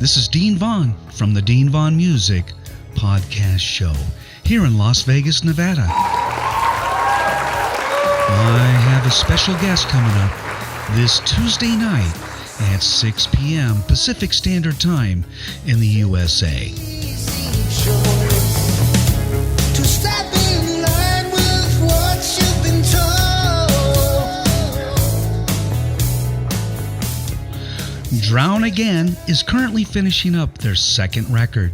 This is Dean Vaughn from the Dean Von Music podcast show here in Las Vegas, Nevada. I have a special guest coming up this Tuesday night at 6 p.m. Pacific Standard Time in the USA. Drownagain is currently finishing up their second record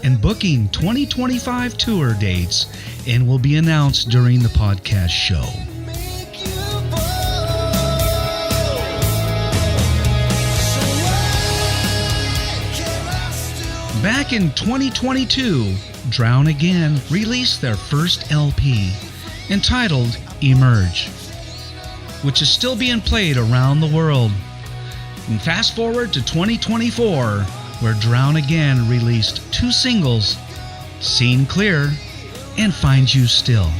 and booking 2025 tour dates and will be announced during the podcast show. Back in 2022, Drownagain released their first LP entitled Emerge, which is still being played around the world. And fast forward to 2024, where Drownagain released two singles, Seen Clear and Find You Still.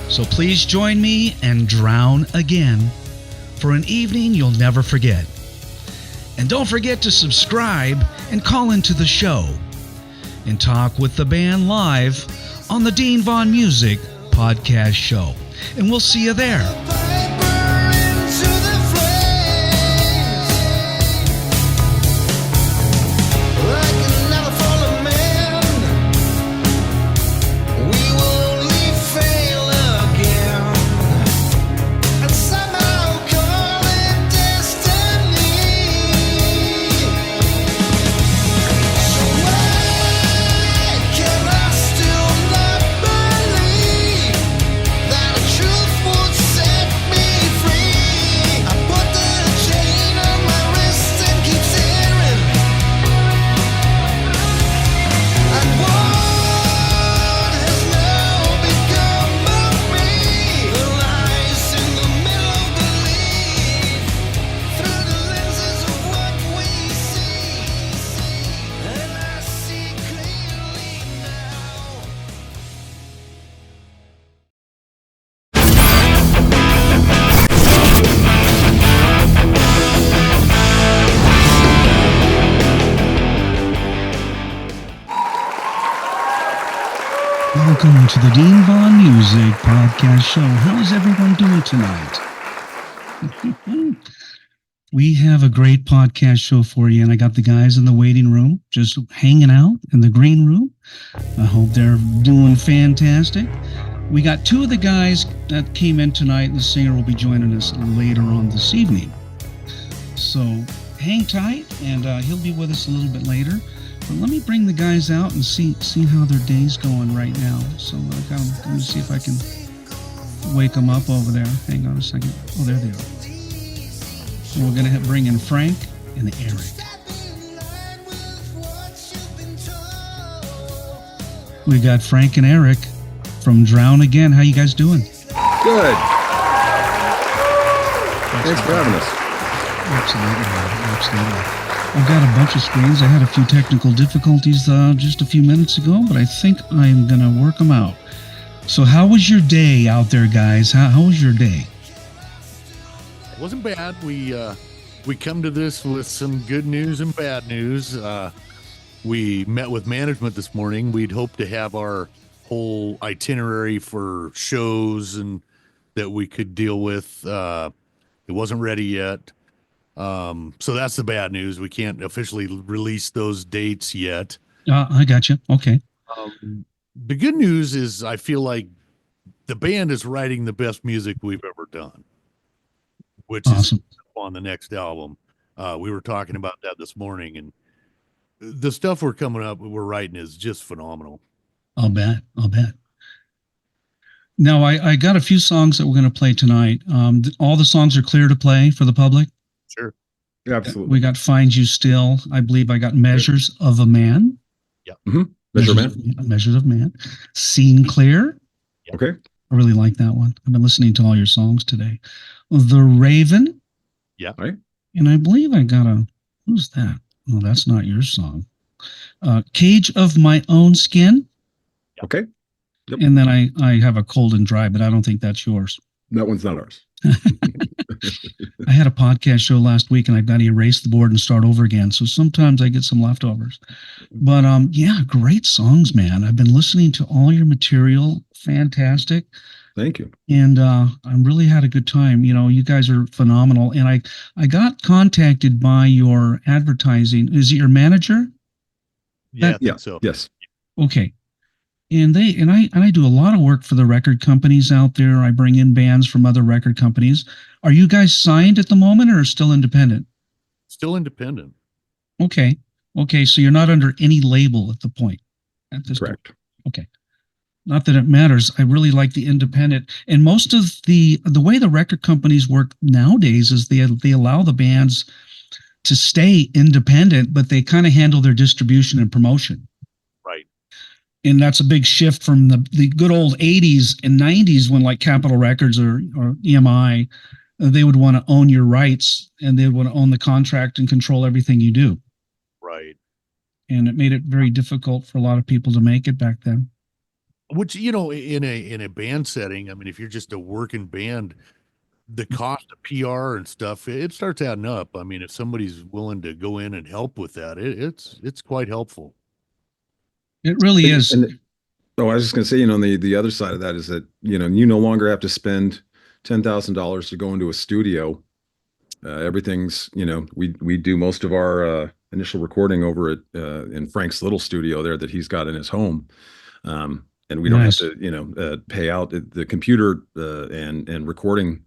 So please join me and Drown Again for an evening you'll never forget. And don't forget to subscribe and call into the show and talk with the band live on the Dean Von Music podcast show. And we'll see you there. Welcome to the Dean Von Music podcast show. How is everyone doing tonight? We have a great podcast show for you, and I got the guys in the waiting room just hanging out in the green room. I hope they're doing fantastic. We got two of the guys that came in tonight. The singer will be joining us later on this evening. So hang tight, and he'll be with us a little bit later. But let me bring the guys out and see how their day's going right now. So let me see if I can wake them up over there. Hang on a second. Oh, there they are. So we're going to bring in Frank and Erik. We got Frank and Erik from Drownagain. How you guys doing? Good. Thanks for having us. Absolutely. I've got a bunch of screens. I had a few technical difficulties just a few minutes ago, but I think I'm going to work them out. So how was your day out there, guys? How was your day? It wasn't bad. We come to this with some good news and bad news. We met with management this morning. We'd hoped to have our whole itinerary for shows and that we could deal with. It wasn't ready yet. So that's the bad news. We can't officially release those dates yet. I got you. Okay. The good news is I feel like the band is writing the best music we've ever done, which awesome. Is on the next album. We were talking about that this morning, and the stuff we're writing is just phenomenal. I'll bet. Now, I got a few songs that we're going to play tonight. All the songs are clear to play for the public? Sure. Yeah, absolutely. We got Find You Still. I believe I got Measures of a Man. Yeah. Mm-hmm. Measures of Man. Seen Clear. Yeah. Okay. I really like that one. I've been listening to all your songs today. The Raven. Yeah. Right. And I believe I got who's that? Oh, that's not your song. Cage of My Own Skin. Okay. Yep. And then I have a Cold and Dry, but I don't think that's yours. That one's not ours. I had a podcast show last week and I've got to erase the board and start over again. So sometimes I get some leftovers. But yeah, great songs, man. I've been listening to all your material. Fantastic. Thank you. And I really had a good time. You know, you guys are phenomenal. And I got contacted by your advertising. Is it your manager? Yeah, I think so. Yes. Okay. And I do a lot of work for the record companies out there. I bring in bands from other record companies. Are you guys signed at the moment or still independent? Still independent. Okay. So you're not under any label at this Correct. point. Okay. Not that it matters. I really like the independent. And most of the way the record companies work nowadays is they allow the bands to stay independent, but they kind of handle their distribution and promotion. Right. And that's a big shift from the good old 80s and 90s when like Capitol Records or EMI, they would want to own your rights and they would want to own the contract and control everything you do. Right. And it made it very difficult for a lot of people to make it back then. Which, you know, in a band setting, I mean, if you're just a working band, the cost of PR and stuff, it starts adding up. I mean, if somebody's willing to go in and help with that, it's quite helpful. It really is. I was just going to say, you know, the other side of that is that, you know, you no longer have to spend $10,000 to go into a studio. Everything's, you know, we do most of our initial recording over at in Frank's little studio there that he's got in his home. And we don't have to, you know, pay out. The computer and recording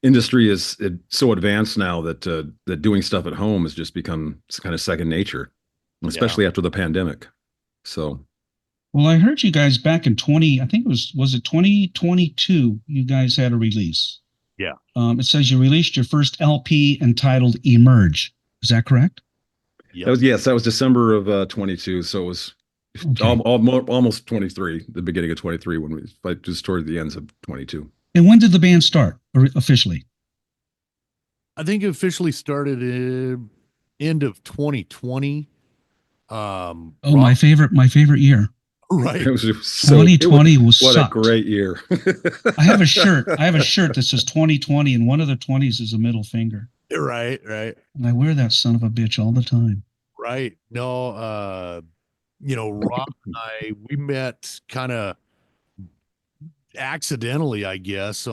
industry is so advanced now that that doing stuff at home has just become kind of second nature, especially after the pandemic. So, well, I heard you guys back in I think was it 2022? You guys had a release. Yeah. It says you released your first LP entitled Emerge. Is that correct? Yep. That was December of 22. So it was almost 23, the beginning of 23, when just toward the ends of 22. And when did the band start officially? I think it officially started in end of 2020. My favorite year. Right. It was 2020 was what sucked. a great year. I have a shirt that says 2020, and one of the 20s is a middle finger. Right. And I wear that son of a bitch all the time. Right. No, you know, Rob and I, we met kind of accidentally, I guess. We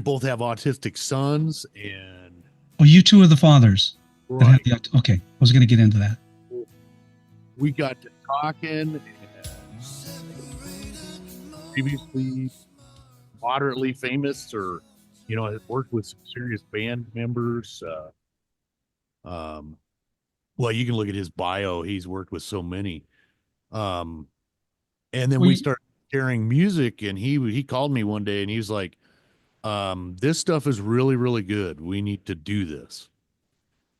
both have autistic sons, and you two are the fathers. Right. Okay, I was going to get into that. We got to talking, and previously moderately famous, or you know, has worked with some serious band members. Well, you can look at his bio. He's worked with so many. And then we started sharing music, and he called me one day and he was like, this stuff is really, really good. We need to do this.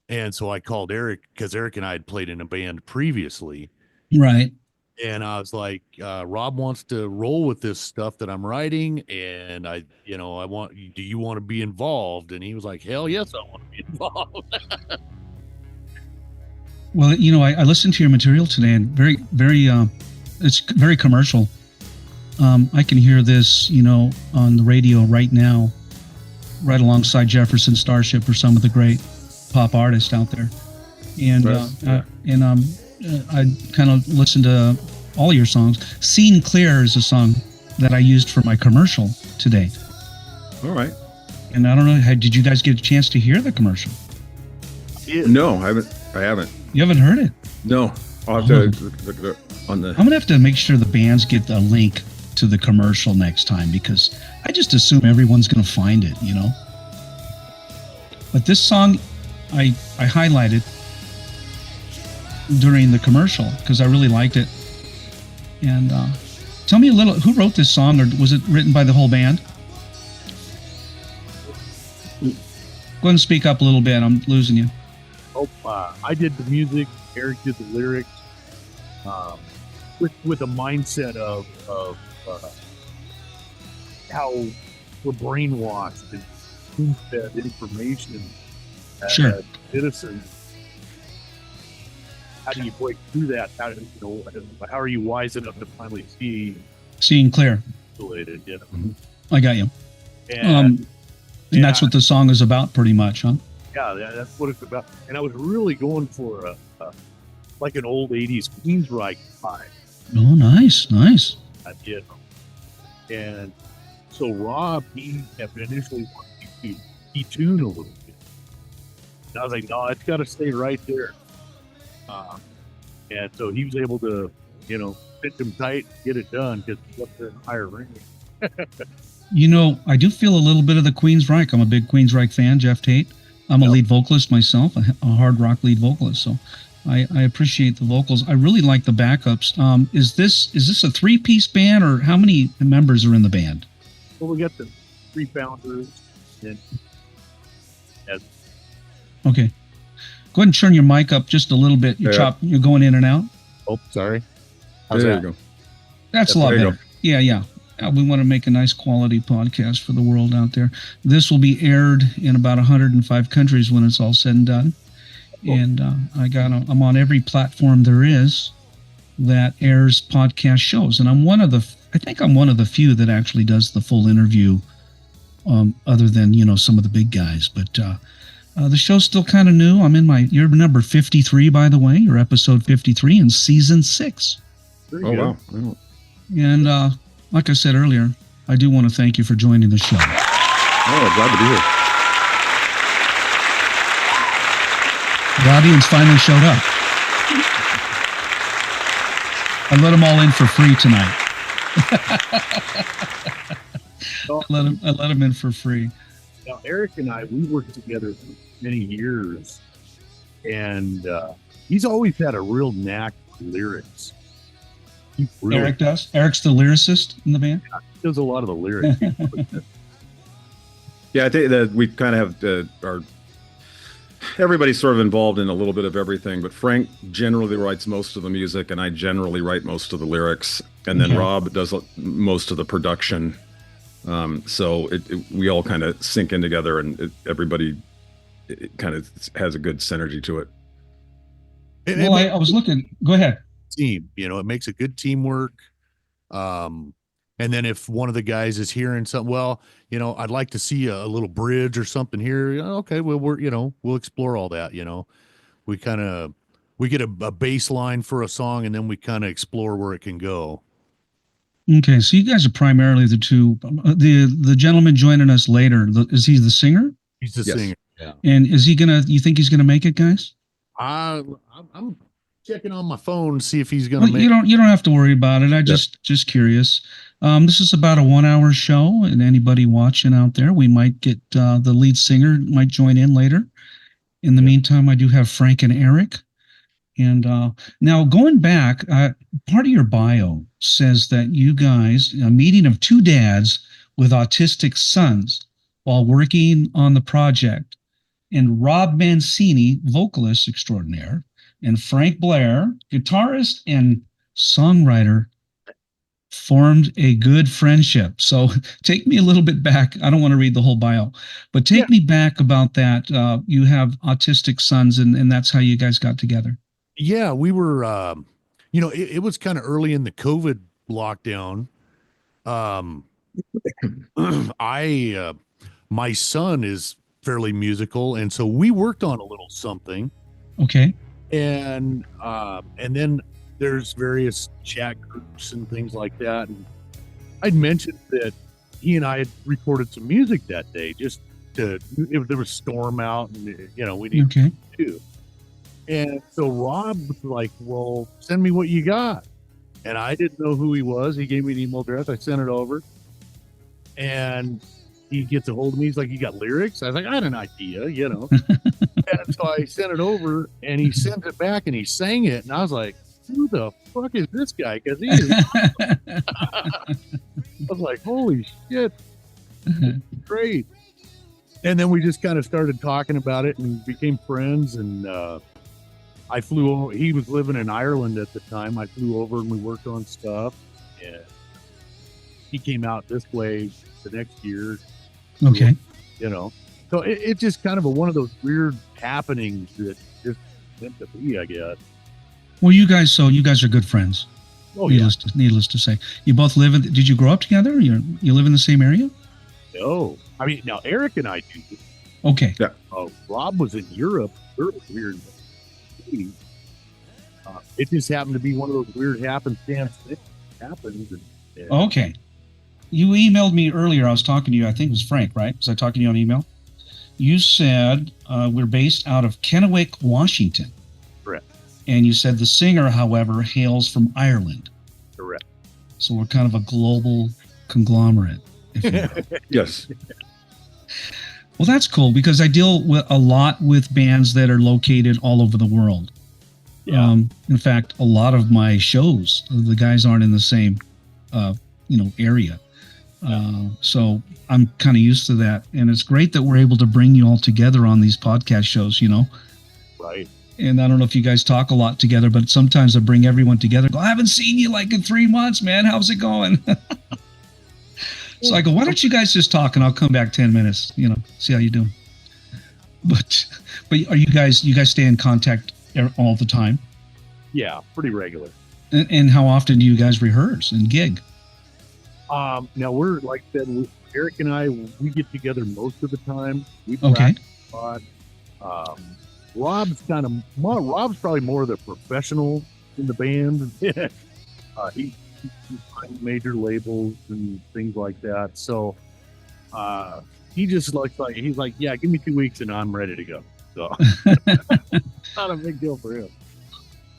And so I called Erik, because Erik and I had played in a band previously. Right. And I was like, Rob wants to roll with this stuff that I'm writing. And do you want to be involved? And he was like, hell yes, I want to be involved. Well, you know, I listened to your material today, and very, very, it's very commercial. I can hear this, you know, on the radio right now, right alongside Jefferson Starship or some of the great pop artists out there. And I kind of listened to all your songs. Seen Clear is a song that I used for my commercial today. All right. And I don't know, did you guys get a chance to hear the commercial? No, I haven't. You haven't heard it? No. I'll have to look on the. I'm going to have to make sure the bands get a link to the commercial next time, because I just assume everyone's going to find it, you know? But this song I highlighted during the commercial because I really liked it. And tell me a little, who wrote this song, or was it written by the whole band? Go ahead and speak up a little bit. I'm losing you. I did the music. Erik did the lyrics. With a mindset of how we're brainwashed and spoon-fed information as sure. citizens. how do you break through that? How are you wise enough to finally seeing clear? Related, you know? Mm-hmm. I got you. And that's what the song is about, pretty much, huh? Yeah, that's what it's about. And I was really going for like an old '80s Queensryche vibe. Oh, nice. I did. And so Rob, he initially wanted to detune a little bit. And I was like, no, it's got to stay right there. And so he was able to, fit him tight, get it done, because he's up there in higher range. I do feel a little bit of the Queensryche. I'm a big Queensryche fan, Jeff Tate. I'm a lead vocalist myself, a hard rock lead vocalist. So I appreciate the vocals. I really like the backups. Is this a 3-piece band, or how many members are in the band? Well, we got the 3 founders. And okay. Go ahead and turn your mic up just a little bit. You're going in and out. Oh, sorry. How's there that? You go. That's a lot better. Yeah. We want to make a nice quality podcast for the world out there. This will be aired in about 105 countries when it's all said and done. Cool. And I'm on every platform there is that airs podcast shows. And I think I'm one of the few that actually does the full interview, other than, some of the big guys. But the show's still kind of new. You're number 53, by the way. You're episode 53 in season 6. Wow. And, like I said earlier, I do want to thank you for joining the show. Oh, glad to be here. The audience finally showed up. I let them all in for free tonight. I let them in for free. Now, Eric and I, we worked together for many years, and he's always had a real knack for lyrics. Eric does? Eric's the lyricist in the band? Yeah, he does a lot of the lyrics. Yeah, I think that we kind of have everybody's sort of involved in a little bit of everything, but Frank generally writes most of the music, and I generally write most of the lyrics, and then Rob does most of the production. So we all kind of sync in together, and everybody kind of has a good synergy to it. I was looking. Go ahead. Team, it makes a good teamwork. And then if one of the guys is hearing something, I'd like to see a little bridge or something here. Okay, well, we'll explore all that. We get a bass line for a song, and then we kind of explore where it can go. Okay, so you guys are primarily the two. The gentleman joining us later, is he the singer? He's the singer. Yeah. And is he you think he's gonna make it, guys? I'm checking on my phone to see if he's gonna make it. You don't have to worry about it. I just curious. This is about a 1-hour show, and anybody watching out there, we might get the lead singer might join in later. In the meantime, I do have Frank and Eric. And now going back, part of your bio says that you guys, a meeting of 2 dads with autistic sons while working on the project, and Rob Mancini, vocalist extraordinaire, and Frank Blair, guitarist and songwriter, formed a good friendship. So take me a little bit back. I don't want to read the whole bio, but take me back about that. You have autistic sons, and that's how you guys got together. Yeah, we were, it was kind of early in the COVID lockdown. My son is fairly musical, and so we worked on a little something. Okay. And then there's various chat groups and things like that. And I'd mentioned that he and I had recorded some music that day, there was a storm out, and we needed to do. And so Rob was like, well, send me what you got. And I didn't know who he was. He gave me an email address. I sent it over. And he gets a hold of me. He's like, you got lyrics? I was like, I had an idea, And so I sent it over, and he sent it back, and he sang it. And I was like, who the fuck is this guy? Because he is I was like, holy shit. Great. And then we just kind of started talking about it and became friends. And I flew over. He was living in Ireland at the time. I flew over and we worked on stuff. And he came out this way the next year. Okay. So it's just kind of one of those weird happenings that just meant to be, I guess. Well, you guys are good friends. Oh yeah. Needless to say, you both live in. Did you grow up together? You live in the same area? No, I mean now Eric and I do. Okay. Yeah. Rob was in Europe. Weird. It just happened to be one of those weird happenstance things that happens. And Okay. You emailed me earlier. I was talking to you. I think it was Frank, right? Was I talking to you on email? You said we're based out of Kennewick, Washington. Correct. And you said the singer, however, hails from Ireland. Correct. So we're kind of a global conglomerate. If you will. Yes. Well, that's cool because I deal with a lot with bands that are located all over the world. Yeah. In fact, a lot of my shows, the guys aren't in the same, area. So I'm kind of used to that. And it's great that we're able to bring you all together on these podcast shows, Right. And I don't know if you guys talk a lot together, but sometimes I bring everyone together. Go, I haven't seen you like in 3 months, man. How's it going? So I go, why don't you guys just talk and I'll come back 10 minutes, see how you doing. But are you guys stay in contact all the time? Yeah, pretty regular. And how often do you guys rehearse and gig? Now we're like I said, Eric and I, we get together most of the time. We Okay. practice a lot. Rob's probably more the professional in the band. He's signed major labels and things like that. So he just he's like, yeah, give me 2 weeks and I'm ready to go. So not a big deal for him.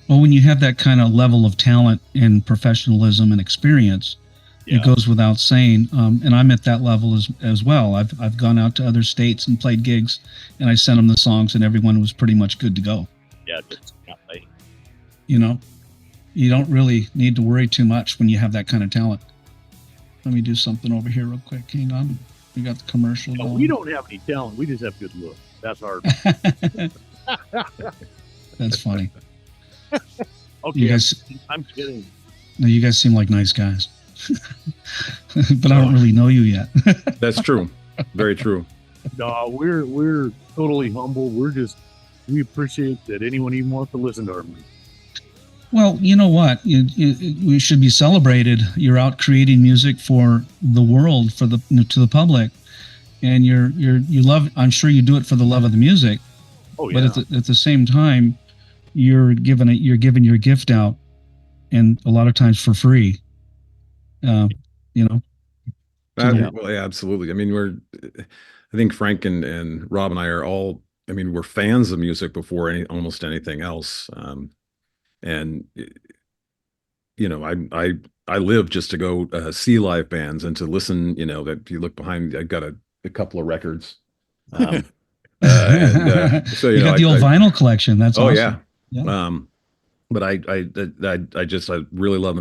Well, when you have that kind of level of talent and professionalism and experience, Yeah. it goes without saying. And I'm at that level as well. I've gone out to other states and played gigs, and I sent them the songs, and everyone was pretty much good to go. Yeah, just not late. You don't really need to worry too much when you have that kind of talent. Let me do something over here real quick. Hang on. We got the commercial. No, going. we don't have any talent. We just have good looks. That's our. That's funny. Okay, You guys, I'm kidding. no, you guys seem like nice guys, but I don't really know you yet. That's true. Very true. No, we're totally humble. We appreciate that anyone even wants to listen to our music. Well, you know what? We should be celebrated. You're out creating music for the world, to the public, and you love. I'm sure you do it for the love of the music. Oh yeah. But at the same time, you're giving your gift out, and a lot of times for free. Well, yeah, absolutely. I mean, I think Frank and Rob and I are all. I mean, we're fans of music before almost anything else. And I live just to go see live bands and to listen. That if you look behind, I've got a couple of records. So you got the old vinyl collection. That's awesome. Yeah. Yeah. But I really love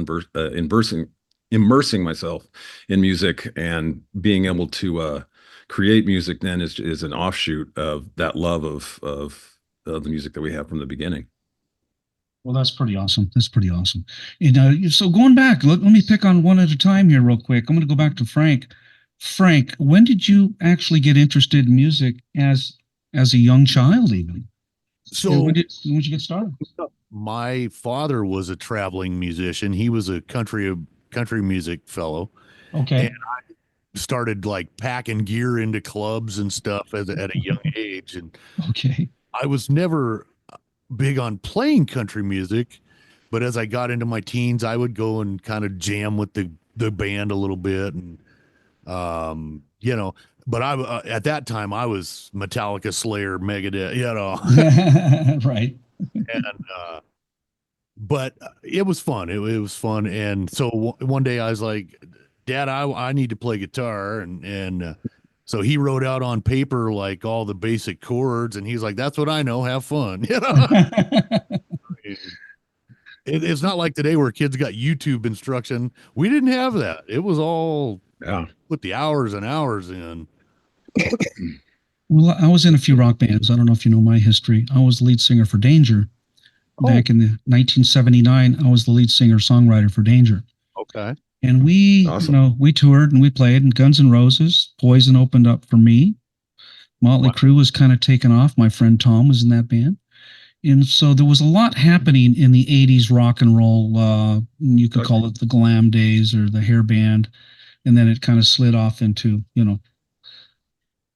immersing myself in music, and being able to create music then is an offshoot of that love of the music that we have from the beginning. Well, that's pretty awesome. And so going back, let me pick on one at a time here real quick. I'm going to go back to Frank. Frank, when did you actually get interested in music as a young child even? So when did you get started? My father was a traveling musician. He was a country music fellow. Okay. And I started like packing gear into clubs and stuff at a young age. And okay. I was never big on playing country music, but as I got into my teens, I would go and kind of jam with the band a little bit. And, but at that time I was Metallica, Slayer, Megadeth, Right. And, but it was fun. It was fun. And so one day I was like, Dad, I need to play guitar. And so he wrote out on paper, like all the basic chords. And he's like, that's what I know. Have fun. It's not like today where kids got YouTube instruction. We didn't have that. It was all put the hours and hours in. Well, I was in a few rock bands. I don't know if you know my history. I was the lead singer for Danger. Back in the 1979, I was the lead singer-songwriter for Danger. Okay. And we, awesome. We toured and we played, and Guns N' Roses, Poison opened up for me. Motley Crue was kind of taken off. My friend Tom was in that band. And so there was a lot happening in the 80s rock and roll. You could call it the glam days or the hair band. And then it kind of slid off into,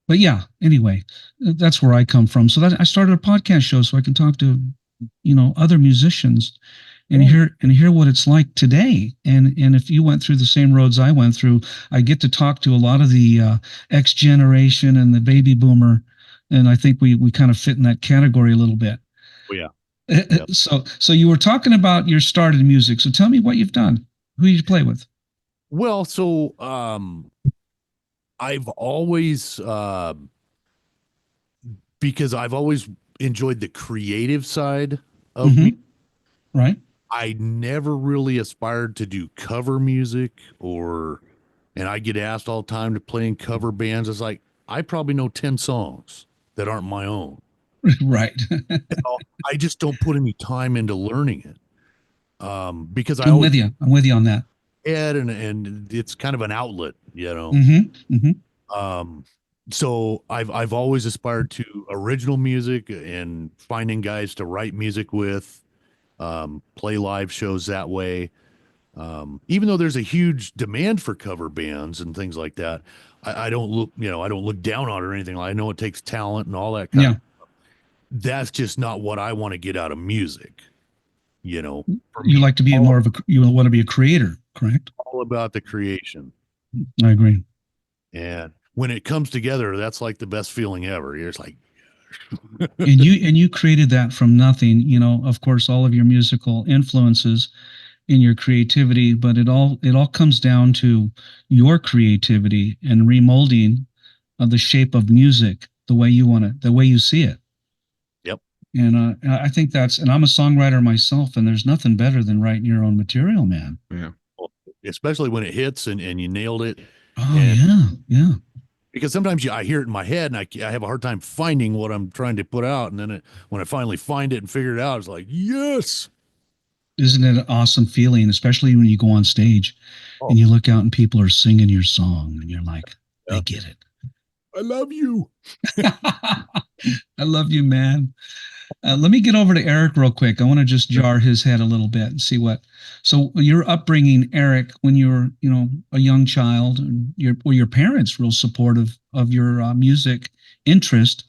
but yeah, anyway, that's where I come from. So I started a podcast show so I can talk to, other musicians and hear what it's like today. And if you went through the same roads I went through, I get to talk to a lot of the X generation and the baby boomer. And I think we kind of fit in that category a little bit. Oh, yeah. Yep. So you were talking about your start in music. So tell me what you've done. Who you play with? Well, so I've always because I've always enjoyed the creative side of me. Right. I never really aspired to do cover music and I get asked all the time to play in cover bands. It's like, I probably know 10 songs that aren't my own. Right. I just don't put any time into learning it. Because I'm with you on that. And it's kind of an outlet, So I've always aspired to original music and finding guys to write music with, play live shows that way. Even though there's a huge demand for cover bands and things like that, I don't look down on it or anything. I know it takes talent and all that kind of stuff. That's just not what I want to get out of music. You like to be you want to be a creator, correct? All about the creation. I agree. And when it comes together, that's like the best feeling ever. You're just like, and you created that from nothing, of course, all of your musical influences in your creativity, but it all comes down to your creativity and remolding of the shape of music, the way you want it, the way you see it. Yep. And I think and I'm a songwriter myself, and there's nothing better than writing your own material, man. Yeah. Well, especially when it hits and you nailed it. Oh, yeah. Because sometimes I hear it in my head and I have a hard time finding what I'm trying to put out. And then when I finally find it and figure it out, it's like, yes. Isn't it an awesome feeling, especially when you go on stage and you look out and people are singing your song and you're like, I get it. I love you. I love you, man. Let me get over to Erik real quick. I want to just jar his head a little bit and see so your upbringing, Erik, when you were, a young child, and your parents real supportive of your music interest.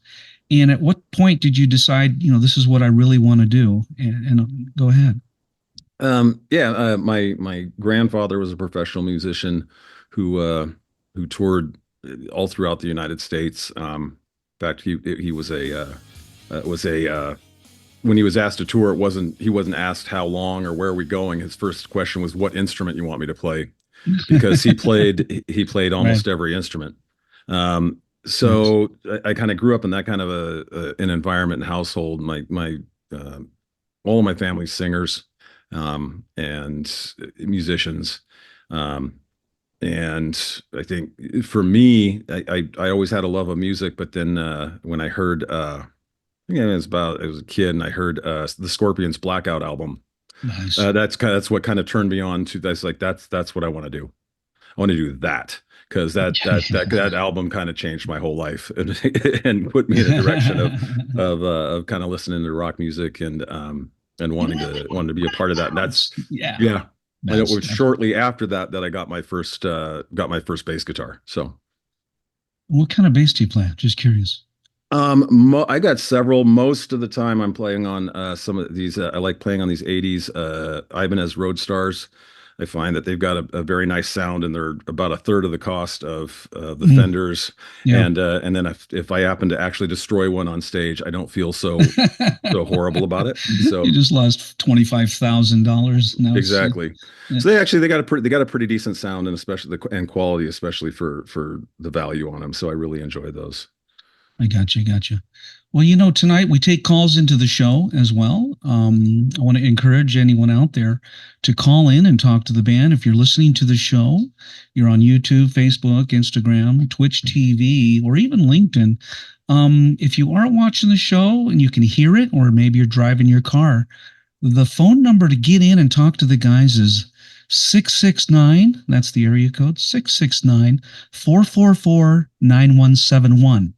And at what point did you decide, this is what I really want to do? And go ahead. My grandfather was a professional musician who toured all throughout the United States. In fact, he was when he was asked to tour, he wasn't asked how long or where are we going. His first question was, what instrument you want me to play? Because he played almost every instrument. So I kind of grew up in that kind of an environment and household. All of my family's singers, and musicians. And I think for me, I always had a love of music, but then when I heard, I was a kid and I heard the Scorpions Blackout album. Nice. That's what kind of turned me on to that's what I want to do. I want to do that because that album kind of changed my whole life and put me in a direction of kind of listening to rock music and wanting to be a part of that. And that's yeah. And it was shortly after that I got my first bass guitar. So, what kind of bass do you play? Just curious. I got several. Most of the time I'm playing on some of these. I like playing on these 80s Ibanez Roadstars. I find that they've got a very nice sound, and they're about a third of the cost of the Fenders. Yeah. And then if I happen to actually destroy one on stage, I don't feel so horrible about it. So you just lost $25,000 now. Exactly. So they got a pretty decent sound, and especially and quality, especially for the value on them. So I really enjoy those. I got you. Well, tonight we take calls into the show as well. I want to encourage anyone out there to call in and talk to the band. If you're listening to the show, you're on YouTube, Facebook, Instagram, Twitch TV, or even LinkedIn. If you aren't watching the show and you can hear it, or maybe you're driving your car, the phone number to get in and talk to the guys is 669. That's the area code, 669-444-9171.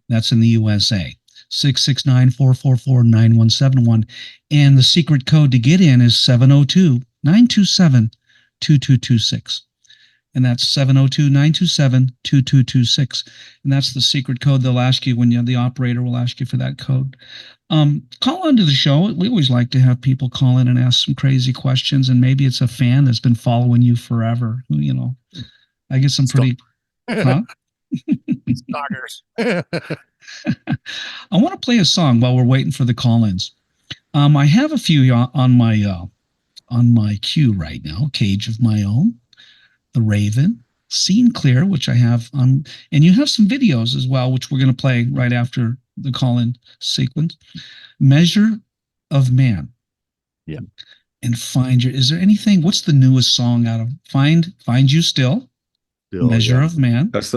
That's in the USA. 669-444-9171. And the secret code to get in is 702-927-2226. And that's 702-927-2226. And that's the secret code they'll ask you when the operator will ask you for that code. Call into the show. We always like to have people call in and ask some crazy questions. And maybe it's a fan that's been following you forever. You know, I get some pretty... Huh? Stalkers. I want to play a song while we're waiting for the call-ins. I have a few on my queue right now. Cage of My Own, The Raven, Scene Clear, which I have on, and you have some videos as well, which we're going to play right after the call-in sequence. Measure of Man. Yeah. And is there anything, what's the newest song out of Find You Still? Measure of Man. That's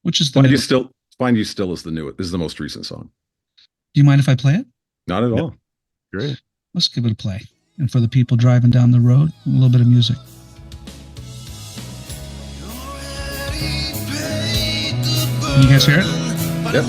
which is the Find You Still is the most recent song. Do you mind if I play it? Not at all. Great. Let's give it a play. And for the people driving down the road, a little bit of music. Can you guys hear it? Yep.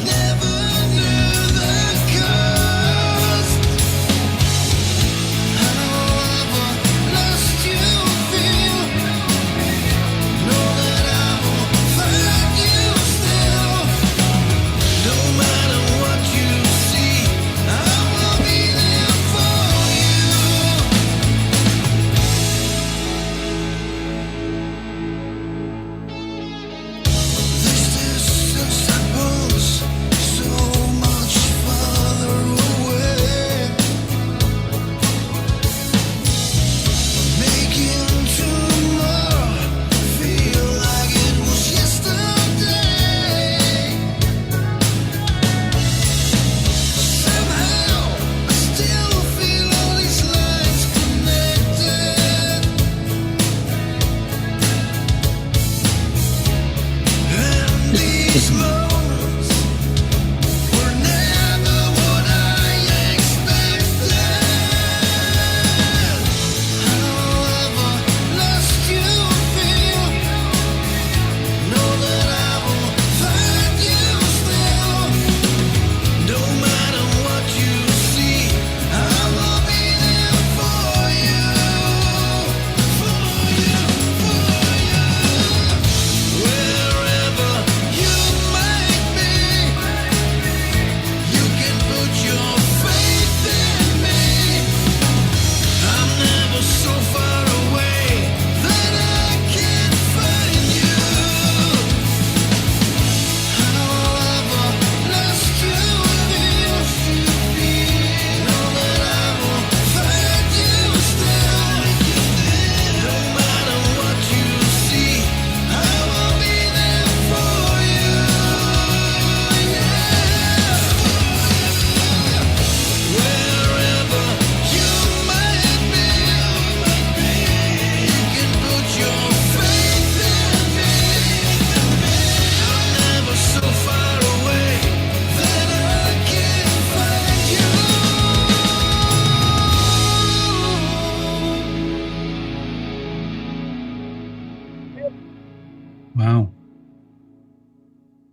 Wow.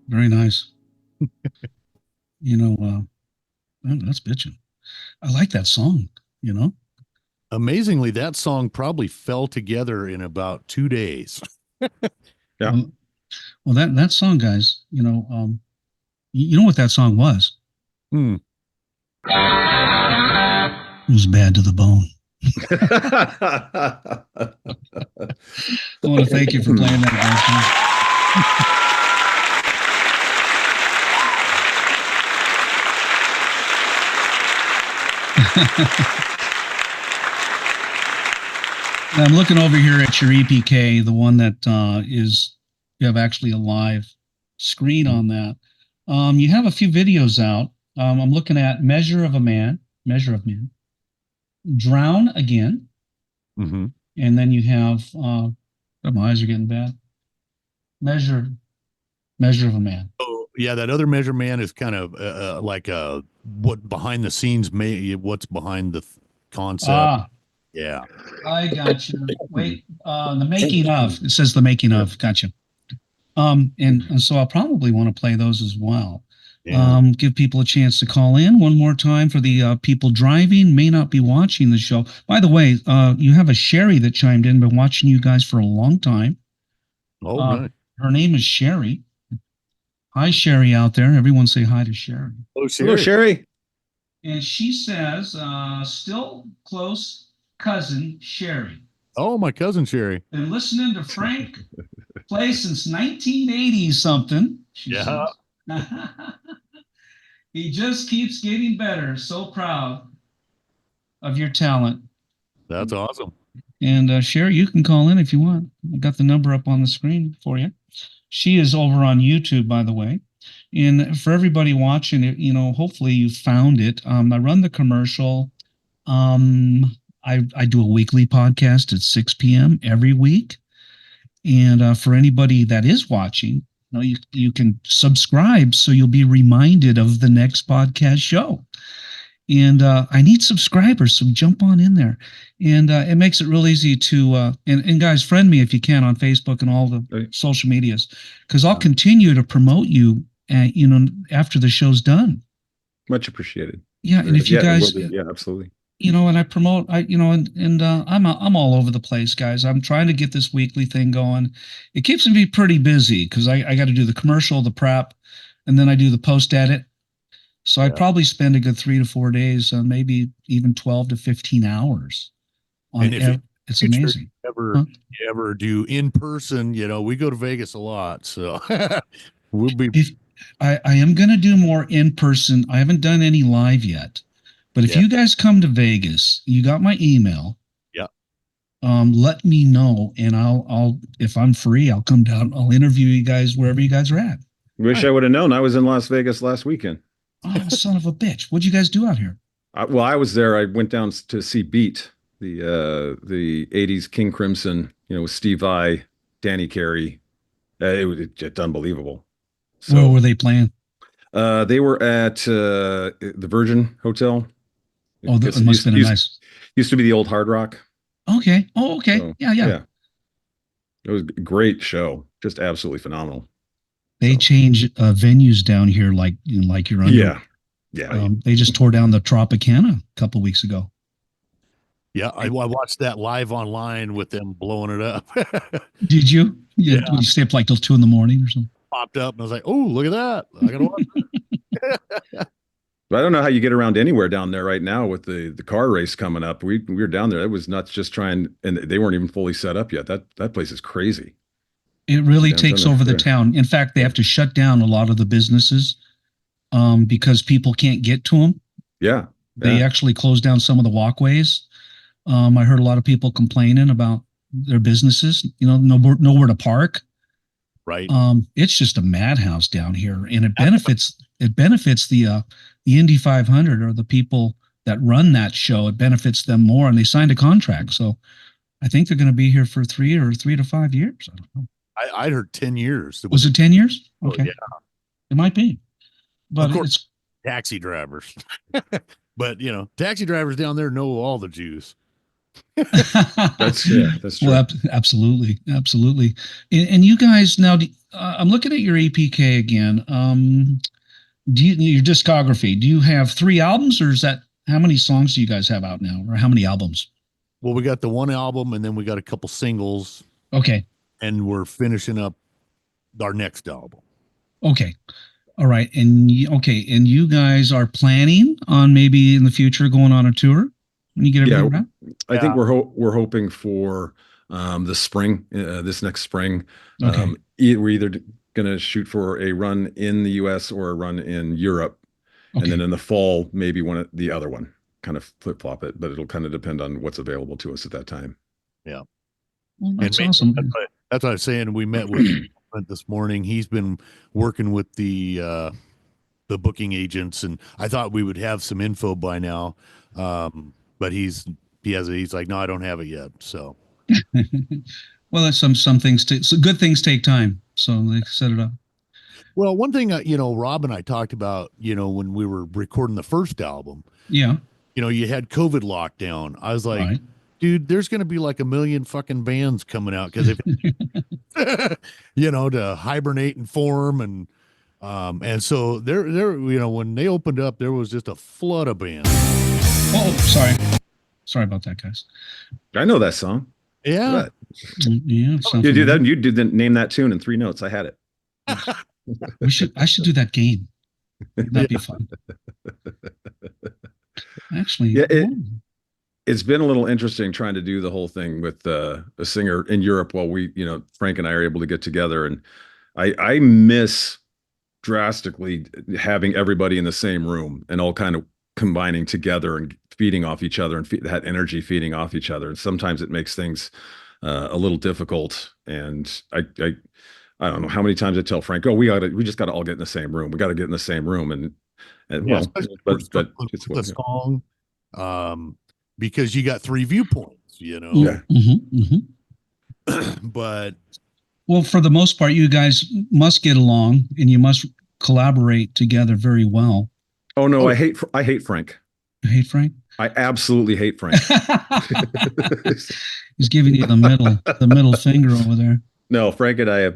Very nice. That's bitching. I like that song, Amazingly, that song probably fell together in about 2 days. Yeah. Well, that song, guys, you know what that song was? Hmm. It was Bad to the Bone. I want to thank you for playing that. I'm looking over here at your EPK, the one that you have actually a live screen on that. You have a few videos out. I'm looking at Measure of Man, Drown Again, Mm-hmm. and then you have my eyes are getting bad. Measure of a Man. Oh, yeah, that other Measure Man is kind of like what behind the scenes what's behind the concept. Yeah, I got you. Wait, the making of. It says the making of. Gotcha. And so I'll probably want to play those as well. Yeah. Give people a chance to call in one more time for the people driving, may not be watching the show. By the way, you have a Sherry that chimed in, been watching you guys for a long time. Oh, nice. Her name is Sherry. Hi, Sherry out there. Everyone say hi to Sherry. Oh, Hello, Sherry. And she says, still close cousin Sherry. Oh, my cousin Sherry. Been listening to Frank play since 1980 something. She Yeah. says. He just keeps getting better. So proud of your talent. That's awesome. And Sherry, you can call in if you want. I got the number up on the screen for you. She is over on YouTube, by the way. And for everybody watching it, hopefully you found it. I run the commercial. I do a weekly podcast at 6 p.m. every week. And for anybody that is watching, you can subscribe so you'll be reminded of the next podcast show. And I need subscribers, so jump on in there. And it makes it real easy to, and guys, friend me if you can on Facebook and all the social medias, because I'll continue to promote you, after the show's done. Much appreciated. Yeah, and if you guys, yeah, absolutely. And I promote, I'm all over the place, guys. I'm trying to get this weekly thing going. It keeps me pretty busy because I got to do the commercial, the prep, and then I do the post edit. So I probably spend a good 3 to 4 days, maybe even 12 to 15 hours. And if it's amazing. You ever do in person, we go to Vegas a lot. So we'll be. I am going to do more in person. I haven't done any live yet. But if you guys come to Vegas, you got my email. Yeah. Let me know, and I'll if I'm free, I'll come down. I'll interview you guys wherever you guys are at. Wish I would have known. I was in Las Vegas last weekend. Oh, son of a bitch! What'd you guys do out here? Well, I was there. I went down to see Beat, the '80s King Crimson. With Steve Vai, Danny Carey. It was just unbelievable. So, where were they playing? They were at the Virgin Hotel. Oh, it must have been nice. Used to be the old Hard Rock. Okay. Oh, okay. So, yeah. It was a great show. Just absolutely phenomenal. They change venues down here like you're under. Yeah. They just tore down the Tropicana a couple weeks ago. Yeah, I watched that live online with them blowing it up. Did you? Yeah. Did you stay up like till 2 a.m. or something? Popped up and I was like, oh, look at that. I gotta watch that. But I don't know how you get around anywhere down there right now with the car race coming up. We were down there. It was nuts just trying, and they weren't even fully set up yet. That place is crazy. It really takes over the town. In fact, they have to shut down a lot of the businesses because people can't get to them. Yeah. They actually closed down some of the walkways. I heard a lot of people complaining about their businesses, nowhere to park. Right. It's just a madhouse down here, and it benefits the Indy 500 or the people that run that show. It benefits them more, and they signed a contract. So I think they're going to be here for 3 to 5 years. I don't know. I heard 10 years. Was it 10 years? Okay. Oh, yeah. It might be. But of course, taxi drivers. But, taxi drivers down there know all the Jews. That's true. Well, absolutely. And you guys now, I'm looking at your EPK again. Your discography, do you have 3 albums, or is that, how many songs do you guys have out now, or how many albums? Well, we got the 1 album, and then we got a couple singles. Okay. And we're finishing up our next album. Okay. All right. And you guys are planning on maybe in the future going on a tour when you get everything around? I think we're hoping for the spring, this next spring. Okay. We're either going to shoot for a run in the US or a run in Europe. Okay. And then in the fall, maybe the other one, kind of flip-flop it, but it'll kind of depend on what's available to us at that time. Yeah. Well, that's awesome. That's what I was saying. We met with this morning. He's been working with the booking agents, and I thought we would have some info by now. But he's like, no, I don't have it yet. So, well, that's some things. So good things take time. So they set it up. Well, one thing, Rob and I talked about, when we were recording the first album. Yeah. You had COVID lockdown. I was like, dude, there's going to be like 1 million fucking bands coming out because if to hibernate and form, and And so there, when they opened up, there was just a flood of bands. Oh, sorry about that, guys. I know that song. Yeah. Yeah. You did that. You did name that tune in 3 notes. I had it. I should do that game. That'd be fun. Actually, yeah, it's been a little interesting trying to do the whole thing with a singer in Europe while Frank and I are able to get together. And I miss drastically having everybody in the same room and all kind of combining together and feeding off each other and that energy feeding off each other. And sometimes it makes things a little difficult. And I don't know how many times I tell Frank, "Oh, we just got to all get in the same room. We got to get in the same room." And yeah, well, but it's the song, because you got 3 viewpoints, Yeah. But well, for the most part, you guys must get along and you must collaborate together very well. Oh no, I hate Frank. You hate Frank? I absolutely hate Frank. He's giving you the middle finger over there. No, Frank and I have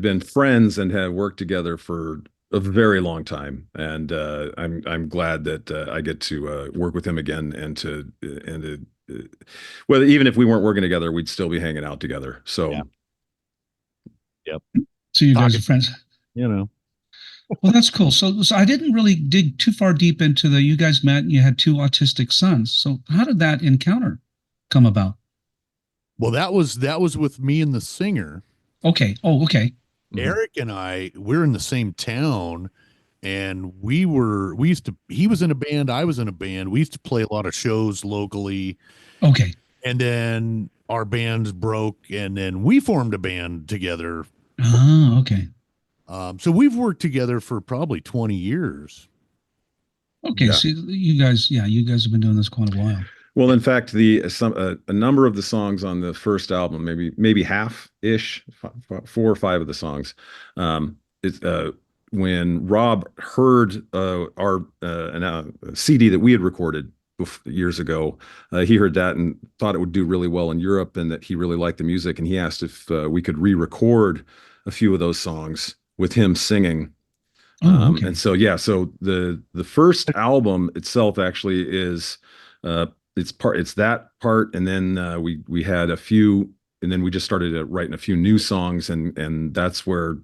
been friends and have worked together for a very long time, and I'm glad that I get to work with him again, and whether even if we weren't working together, we'd still be hanging out together. So, yeah. Yep. So you guys are friends. Well, that's cool. So I didn't really dig too far deep into you guys met and you had 2 autistic sons. So how did that encounter come about? Well, that was with me and the singer. Okay. Oh, okay. Erik and we're in the same town, and he was in a band, I was in a band. We used to play a lot of shows locally. Okay. And then our bands broke, and then we formed a band together. Oh, okay. So we've worked together for probably 20 years. Okay. Yeah. So you guys have been doing this quite a while. Well, in fact, a number of the songs on the first album, maybe half-ish, 4 or 5 of the songs, when Rob heard our CD that we had recorded years ago, he heard that and thought it would do really well in Europe, and that he really liked the music, and he asked if we could re-record a few of those songs with him singing. Okay. And so the first album itself actually is it's that part, and then we had a few, and then we just started writing a few new songs, and that's where,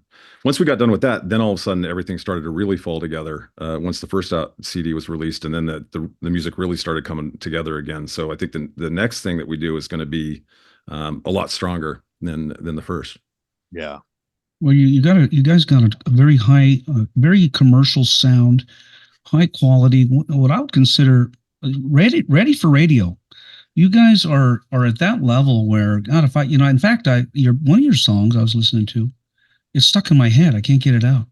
once we got done with that, then all of a sudden everything started to really fall together once the first CD was released, and then the music really started coming together again. So I think the next thing that we do is going to be a lot stronger than the first. Yeah. Well, you guys got a very high, very commercial sound, high quality, what I would consider ready for radio. You guys are at that level where, God, if in fact, one of your songs I was listening to, it's stuck in my head. I can't get it out.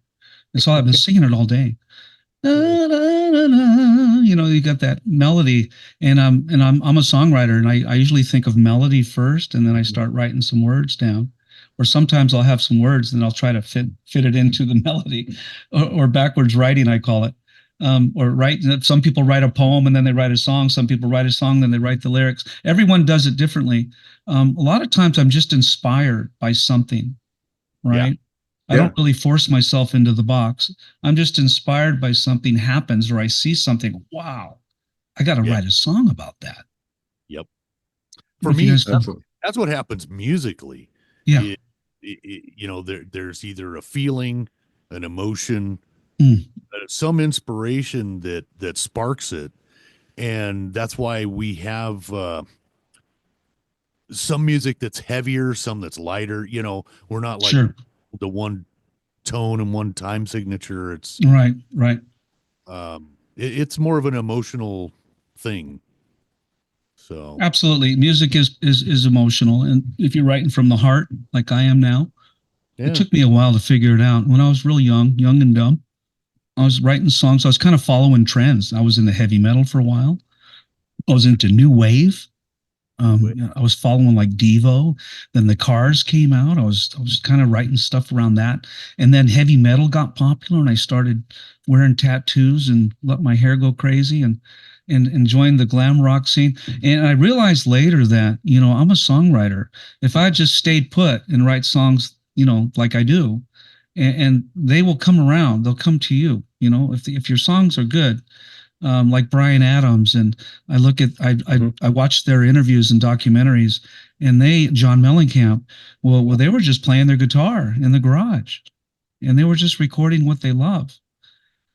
And so I've been singing it all day. Da, da, da, da. You got that melody, and I'm a songwriter, and I usually think of melody first, and then I start writing some words down. Or sometimes I'll have some words, and I'll try to fit it into the melody, or backwards writing, I call it. Some people write a poem and then they write a song. Some people write a song, then they write the lyrics. Everyone does it differently. A lot of times I'm just inspired by something, right? Yeah. I don't really force myself into the box. I'm just inspired by something happens, or I see something. Wow, I got to write a song about that. Yep. For me, that's what happens musically. Yeah. There's either a feeling, an emotion, some inspiration that sparks it, and that's why we have some music that's heavier, some that's lighter. We're not like the one tone and one time signature. It's right. It's more of an emotional thing. So absolutely, music is emotional, and if you're writing from the heart, like I am now, it took me a while to figure it out. When I was real young and dumb, I was writing songs. I was kind of following trends. I was in the heavy metal for a while. I was into new wave. I was following like Devo. Then the Cars came out. I was kind of writing stuff around that, and then heavy metal got popular, and I started wearing tattoos and let my hair go crazy and enjoying the glam rock scene. And I realized later that, I'm a songwriter. If I just stayed put and write songs, like I do, and they will come around. They'll come to you. You know, if your songs are good, like Bryan Adams, and I watched their interviews and documentaries, and John Mellencamp, well, they were just playing their guitar in the garage, and they were just recording what they love,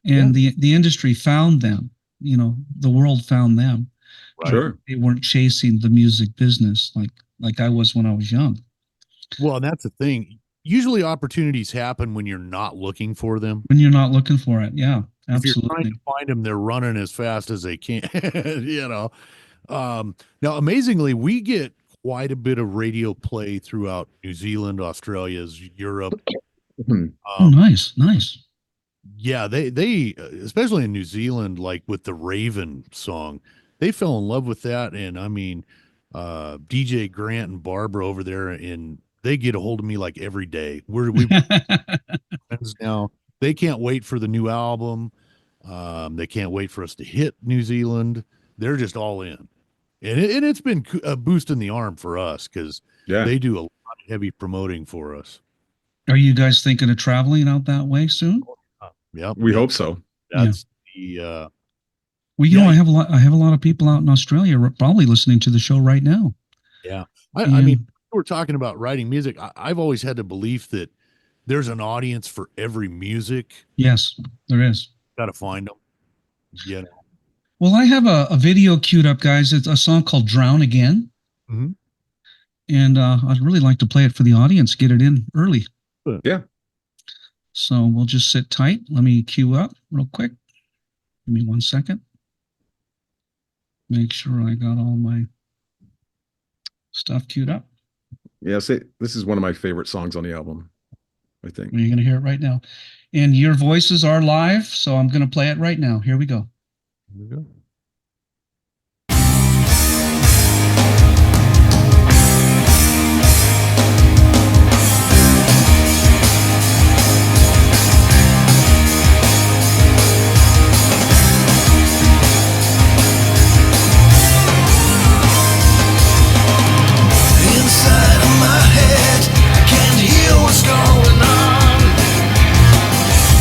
and the industry found them. You know, the world found them. Right. Sure. They weren't chasing the music business like I was when I was young. Well, and that's the thing. Usually opportunities happen when you're not looking for them. When you're not looking for it. Yeah, absolutely. If you're trying to find them, they're running as fast as they can, you know. Now, amazingly, we get quite a bit of radio play throughout New Zealand, Australia, Europe. Oh, nice. Yeah, they especially in New Zealand, like with the Raven song, they fell in love with that. And I mean, DJ Grant and Barbara over there, and they get a hold of me like every day. We friends now. They can't wait for the new album. They can't wait for us to hit New Zealand. They're just all in, and it's been a boost in the arm for us because they do a lot of heavy promoting for us. Are you guys thinking of traveling out that way soon? Yeah, we hope so. That's the. Well, you know, I have a lot of people out in Australia probably listening to the show right now. Yeah, I mean, we're talking about writing music. I've always had the belief that there's an audience for every music. Yes, there is. Got to find them. Yeah. Well, I have a video queued up, guys. It's a song called "Drownagain," and I'd really like to play it for the audience. Get it in early. Yeah. So we'll just sit tight. Let me queue up real quick. Give me 1 second. Make sure I got all my stuff queued up. Yeah, this is one of my favorite songs on the album, I think. You're going to hear it right now. And your voices are live, so I'm going to play it right now. Here we go. Here we go.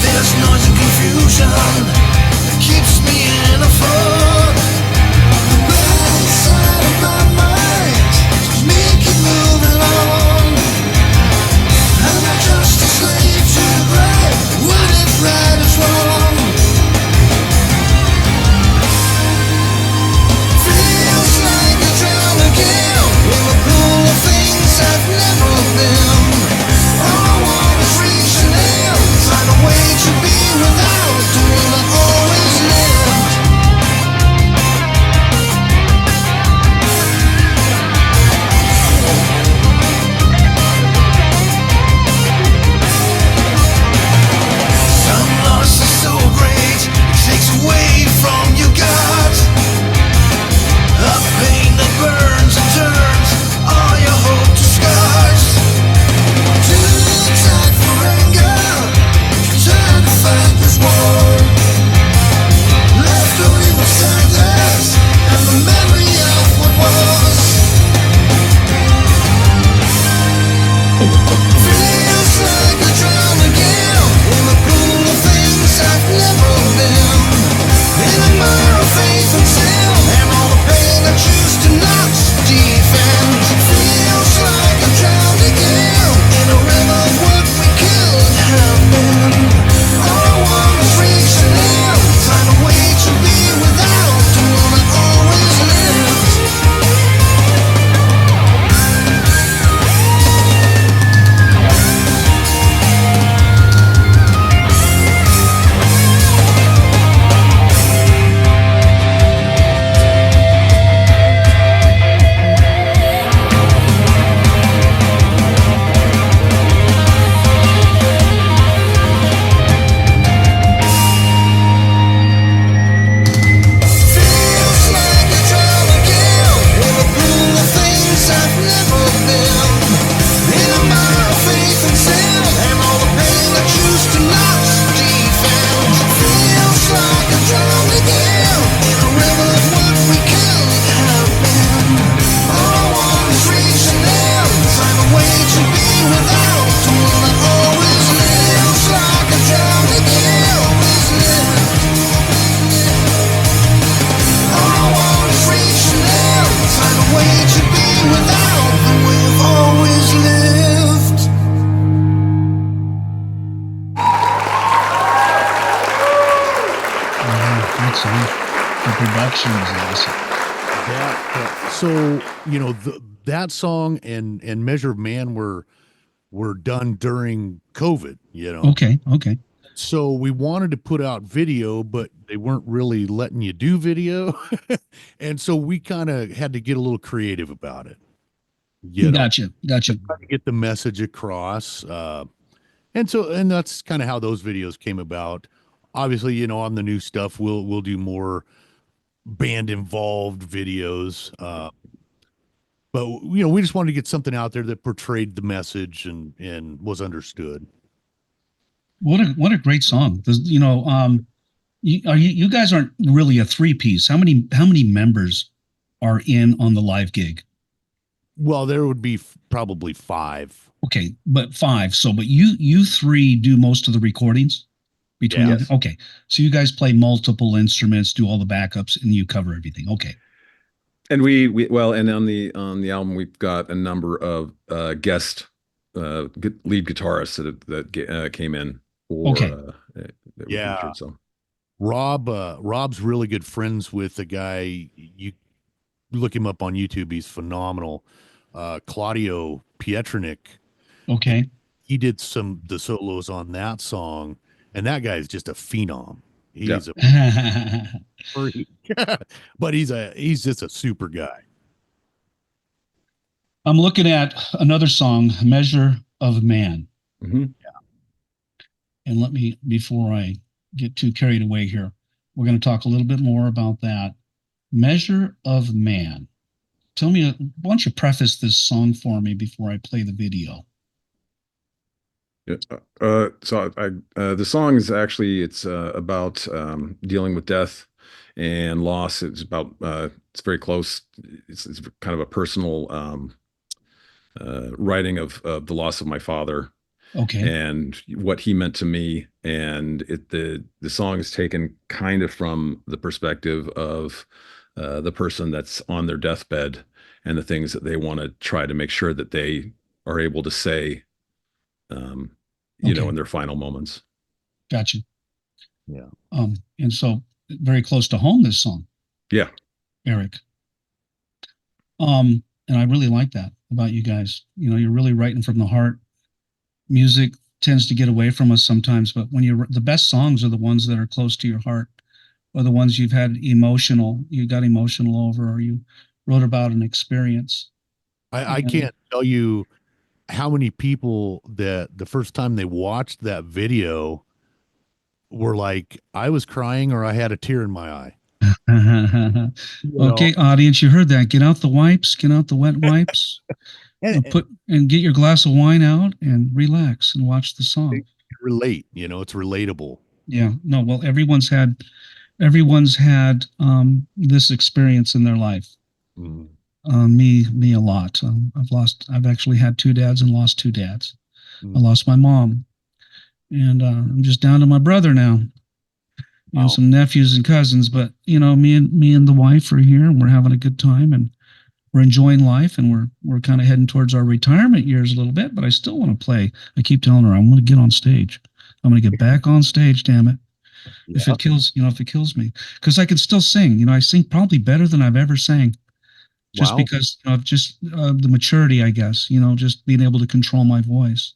There's noise and confusion that keeps me in a fog. Great song. The production is awesome. That song and Measure of Man were done during COVID. Okay. So we wanted to put out video, but they weren't really letting you do video, and so we kind of had to get a little creative about it. Gotcha. To get the message across, and that's kind of how those videos came about. Obviously, on the new stuff, we'll do more band involved videos, but we just wanted to get something out there that portrayed the message and was understood. What a great song. You guys aren't really a three-piece. How many members are in on the live gig? Well, there would be probably 5. Okay, but 5. But you 3 do most of the recordings between. Yes. Okay, so you guys play multiple instruments, do all the backups, and you cover everything. Okay. And we and on the album we've got a number of guest lead guitarists that came in. Okay. Featured, so. Rob's really good friends with the guy. You look him up on YouTube. He's phenomenal. Claudio Pietronik. Okay. He did the solos on that song, and that guy is just a phenom. He's a freak. But he's just a super guy. I'm looking at another song, Measure of Man. Mm-hmm. And before I get too carried away here, we're going to talk a little bit more about that. Measure of Man. Tell me, why don't you preface this song for me before I play the video? Yeah. The song is actually, it's about dealing with death and loss. It's about, it's very close. It's kind of a personal writing of the loss of my father. Okay. And what he meant to me. And the song is taken kind of from the perspective of the person that's on their deathbed and the things that they want to try to make sure that they are able to say, in their final moments. Gotcha. Yeah. And so very close to home, this song. Yeah. Erik. And I really like that about you guys. You're really writing from the heart. Music tends to get away from us sometimes, but the best songs are the ones that are close to your heart, or the ones you got emotional over, or you wrote about an experience. I can't tell you how many people that the first time they watched that video were like, I was crying or I had a tear in my eye. Okay, audience, you heard that. Get out the wipes, get out the wet wipes. and get your glass of wine out and relax and watch the song. Relate, it's relatable. Yeah, no, well, everyone's had this experience in their life. Mm-hmm. Me a lot. I've actually had 2 dads and lost 2 dads. Mm-hmm. I lost my mom, and I'm just down to my brother now. Some nephews and cousins, but me and the wife are here, and we're having a good time, and we're enjoying life, and we're kind of heading towards our retirement years a little bit, but I still want to play. I keep telling her, I'm going to get on stage. I'm going to get back on stage, damn it. Yeah. If it kills me, because I can still sing. I sing probably better than I've ever sang, just because of the maturity, I guess, just being able to control my voice.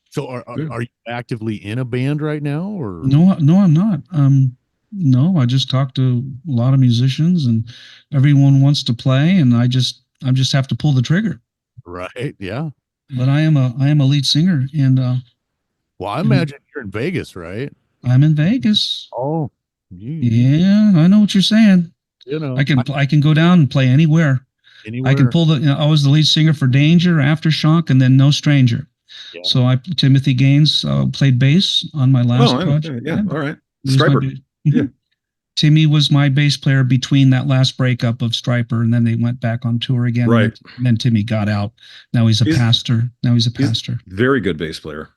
So are you actively in a band right now, or? No, I'm not. No, I just talk to a lot of musicians, and everyone wants to play, and I just have to pull the trigger. Right. Yeah. But I am a lead singer, and I imagine you're in Vegas, right? I'm in Vegas. Oh, yeah, I know what you're saying. I can go down and play anywhere. I can pull I was the lead singer for Danger, Aftershock, and then No Stranger. Yeah. So Timothy Gaines played bass on my last project. Yeah, all right. Striper. Yeah. Timmy was my bass player between that last breakup of Striper, and then they went back on tour again. Right. And then Timmy got out. Now he's a pastor. Very good bass player.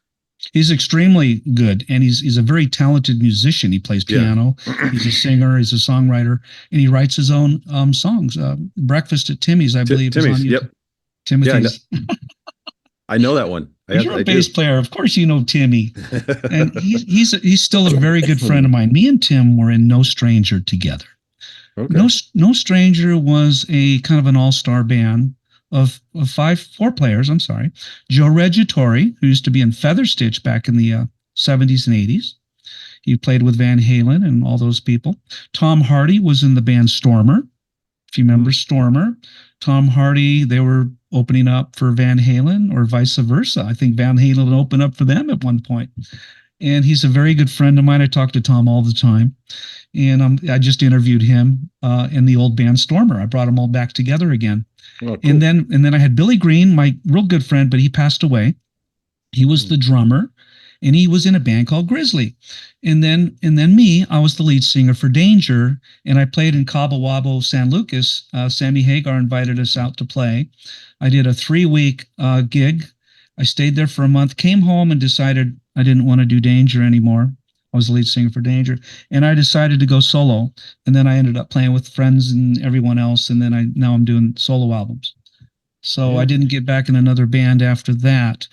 He's extremely good, and he's a very talented musician. He plays piano. Yeah. He's a singer. He's a songwriter, and he writes his own songs. Breakfast at Timmy's, I believe. Timmy's. Yep. Timothy's. Yeah, I know that one. You're a bass player. Of course you know Timmy. And he's still a very good friend of mine. Me and Tim were in No Stranger together. Okay. No Stranger was a kind of an all-star band of four players. I'm sorry. Joe Reggiatori, who used to be in Feather Stitch back in the 70s and 80s. He played with Van Halen and all those people. Tom Hardy was in the band Stormer. If you remember Stormer, Tom Hardy, they were opening up for Van Halen or vice versa. I think Van Halen opened up for them at one point. And he's a very good friend of mine. I talk to Tom all the time. And I just interviewed him in the old band Stormer. I brought them all back together again. Oh, cool. And then I had Billy Green, my real good friend, but he passed away. He was the drummer, and he was in a band called Grizzly. And then me, I was the lead singer for Danger, and I played in Cabo Wabo, San Lucas. Sammy Hagar invited us out to play. I did a 3-week gig. I stayed there for a month, came home and decided I didn't want to do Danger anymore. I was the lead singer for Danger, and I decided to go solo. And then I ended up playing with friends and everyone else, and then now I'm doing solo albums. So I didn't get back in another band after that.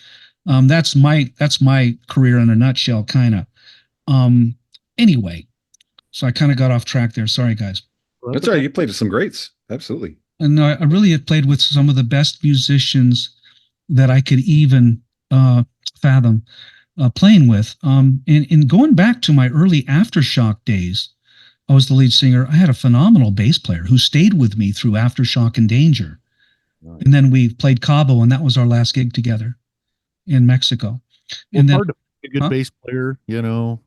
That's my career in a nutshell, kind of. Anyway, so I kind of got off track there. Sorry, guys. That's all right. You played with some greats. Absolutely. And I really have played with some of the best musicians that I could even fathom playing with. And going back to my early Aftershock days, I was the lead singer. I had a phenomenal bass player who stayed with me through Aftershock and Danger. Right. And then we played Cabo, and that was our last gig together in Mexico. And then, hard to be a good bass player, you know.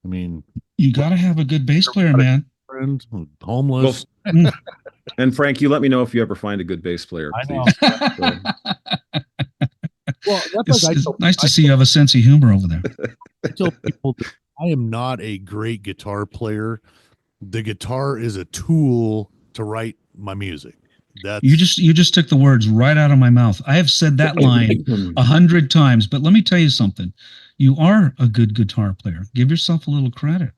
I mean, you got to have a good bass player, man. Friends, homeless. Well, and Frank, you let me know if you ever find a good bass player. I know. Well, it's nice to see you have a sense of humor over there. I tell people that I am not a great guitar player. The guitar is a tool to write my music. You just took the words right out of my mouth. I have said that line 100 times, but let me tell you something. You are a good guitar player. Give yourself a little credit.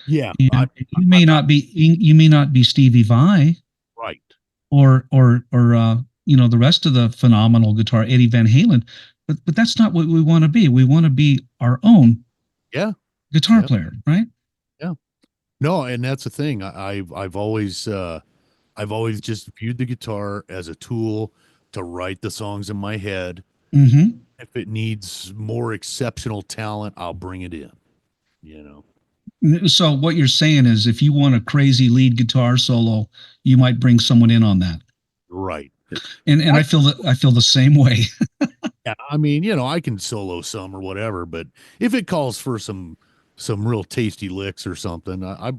Yeah, you may not be Stevie Vai, right? Or the rest of the phenomenal guitar, Eddie Van Halen, but that's not what we want to be. We want to be our own guitar player, right? Yeah. No, and that's the thing. I've always just viewed the guitar as a tool to write the songs in my head. Mm-hmm. If it needs more exceptional talent, I'll bring it in, you know. So what you're saying is if you want a crazy lead guitar solo, you might bring someone in on that. Right. And I feel the same way. Yeah, I mean, you know, I can solo some or whatever, but if it calls for some real tasty licks or something, I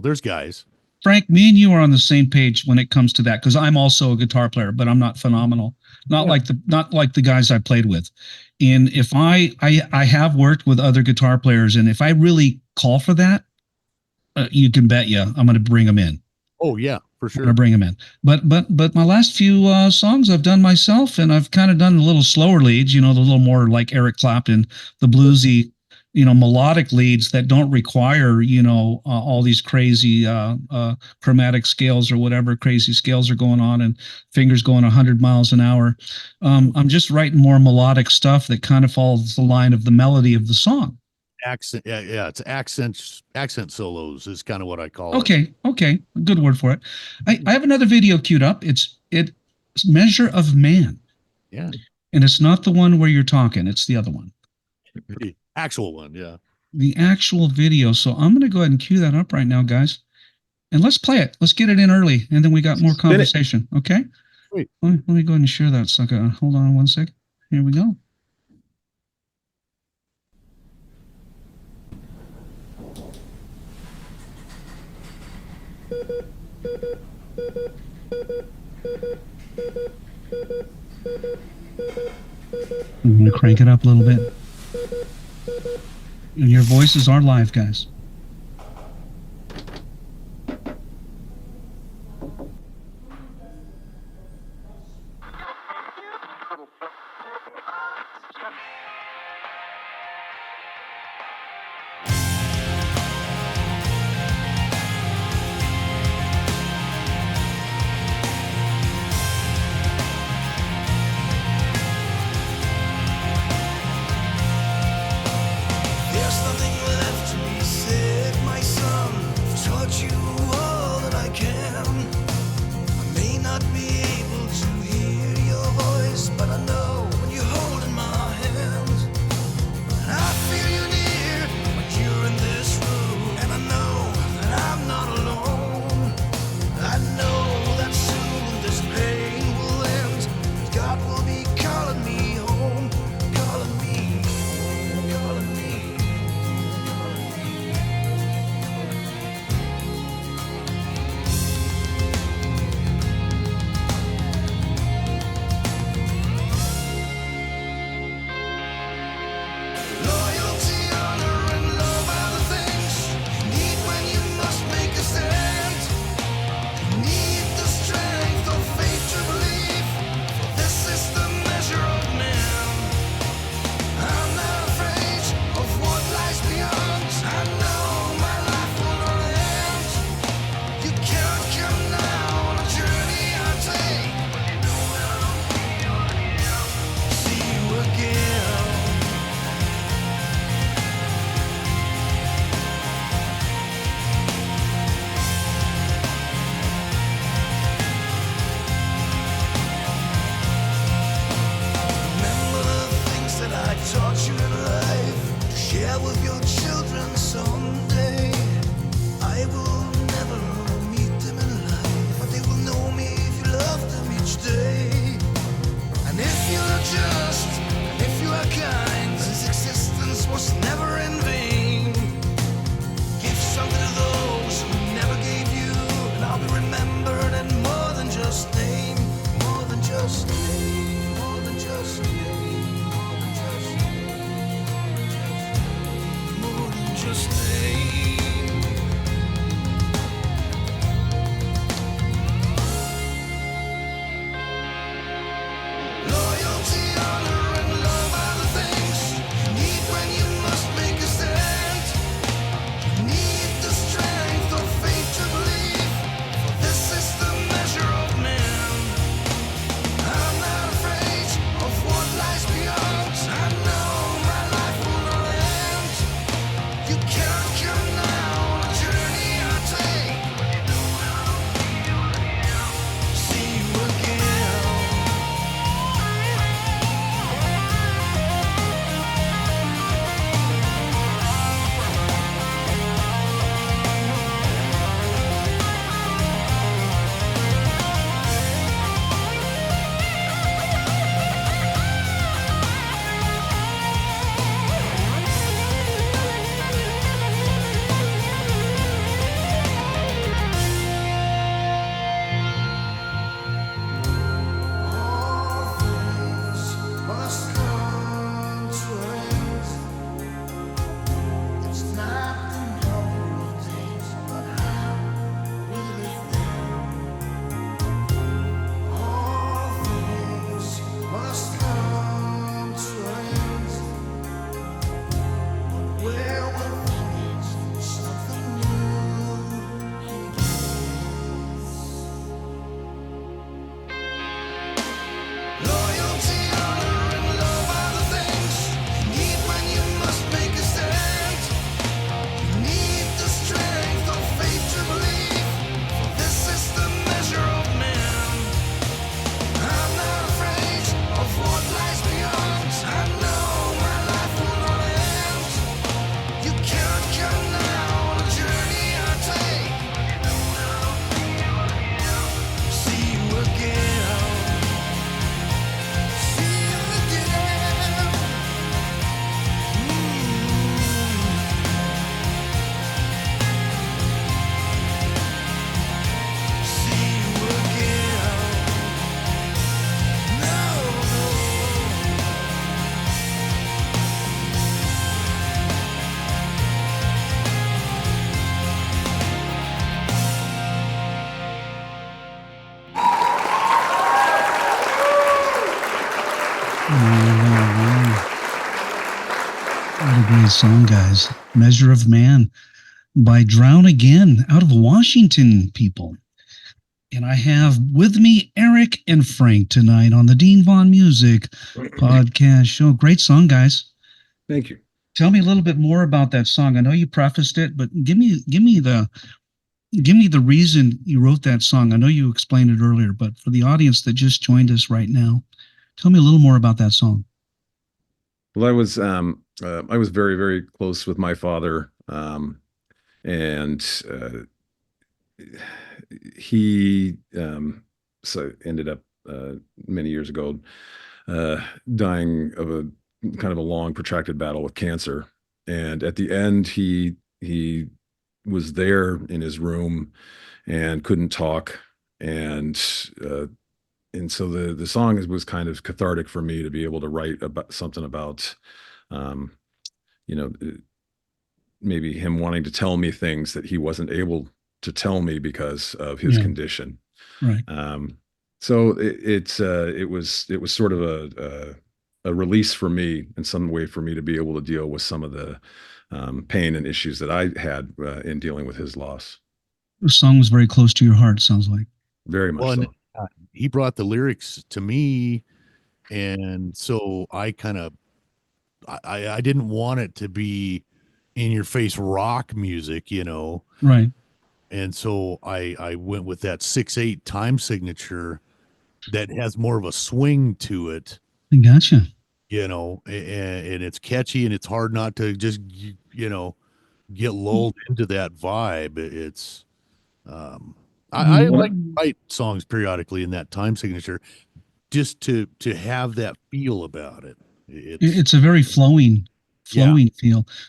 there's guys. Frank, me and you are on the same page when it comes to that, because I'm also a guitar player, but I'm not phenomenal. Not like the guys I played with. And if I have worked with other guitar players, and if I really call for that, you can bet you I'm going to bring them in. Oh yeah, for sure. I'm going to bring them in. But my last few songs I've done myself, and I've kind of done a little slower leads, the little more like Eric Clapton, the bluesy, melodic leads that don't require, all these crazy chromatic scales or whatever crazy scales are going on and fingers going 100 miles an hour. I'm just writing more melodic stuff that kind of follows the line of the melody of the song. Accent, yeah, it's accent solos is kind of what I call it. Okay, good word for it. I have another video queued up. It's Measure of Man. Yeah. And it's not the one where you're talking, it's the other one. The actual one, yeah. The actual video. So I'm going to go ahead and cue that up right now, guys. And let's play it. Let's get it in early, and then we got more conversation. Okay? Wait. Let me go ahead and share that sucker. Hold on one second. Here we go. I'm going to crank it up a little bit. And your voices are live, guys. you all that I can. I may not be able to hear your voice, but I know when you're holding my hand. And I feel you near when you're in this room, and I know that I'm not alone. I know that soon this pain will end. God will be calling me home, calling me, calling me. Loyalty, honor, and love are the things you need when you must make a stand. You need the strength of faith to believe. This is the measure of man. I'm not afraid of what lies beyond. I know my life will not end. You can't come now on a journey I take. See you again. Remember the things that I taught you in life to share with your children someday. I will never meet them in life, but they will know me if you love them each day. And if you are just, and if you are kind, this existence was never in vain. Give something to those who never gave you, and I'll be remembered and more than just name, more than just name, more than just name, more than just name, more than just name. Loyalty, honor, and love are the things you need when you must make a stand. You need the strength of faith to believe. This is the measure of man. I'm not afraid of what lies beyond. I know my life will not end. You can't come now on a journey I take. See you again. All things must come to an end. It's not the number of days, but how we live them. All things must come to an end. But where will things something new begins? Loyalty, honor, and love are the things you need when you must make a stand. You need the strength of faith to believe. This is the measure of man. I'm not afraid of what lies beyond. I know my life will not end. You can't come now on a journey I take. See you again. See you again. See you again. No, no. What a great song, guys. Measure of Man by Drownagain out of Washington, people. And I have with me Erik and Frank tonight on the Dean Von Music podcast show. Great song, guys. Thank you. Tell me a little bit more about that song. I know you prefaced it, but give me the give me the reason you wrote that song. I know you explained it earlier, but for the audience that just joined us right now, tell me a little more about that song. Well, I was very, very close with my father, and he so ended up many years ago dying of a kind of a long, protracted battle with cancer. And at the end, he was there in his room and couldn't talk, and so the song was kind of cathartic for me to be able to write about something about, you know, maybe him wanting to tell me things that he wasn't able to tell me because of his condition. Right. So it was sort of a release for me, in some way, for me to be able to deal with some of the pain and issues that I had in dealing with his loss. The song was very close to your heart, sounds like. Very much so. He brought the lyrics to me, and so I didn't want it to be in your face rock music, you know. Right. And so I went with that 6/8 time signature that has more of a swing to it. I gotcha. You know, and it's catchy, and it's hard not to just, you know, get lulled into that vibe. It's I like to write songs periodically in that time signature, just to have that feel about it. It's a very flowing feel.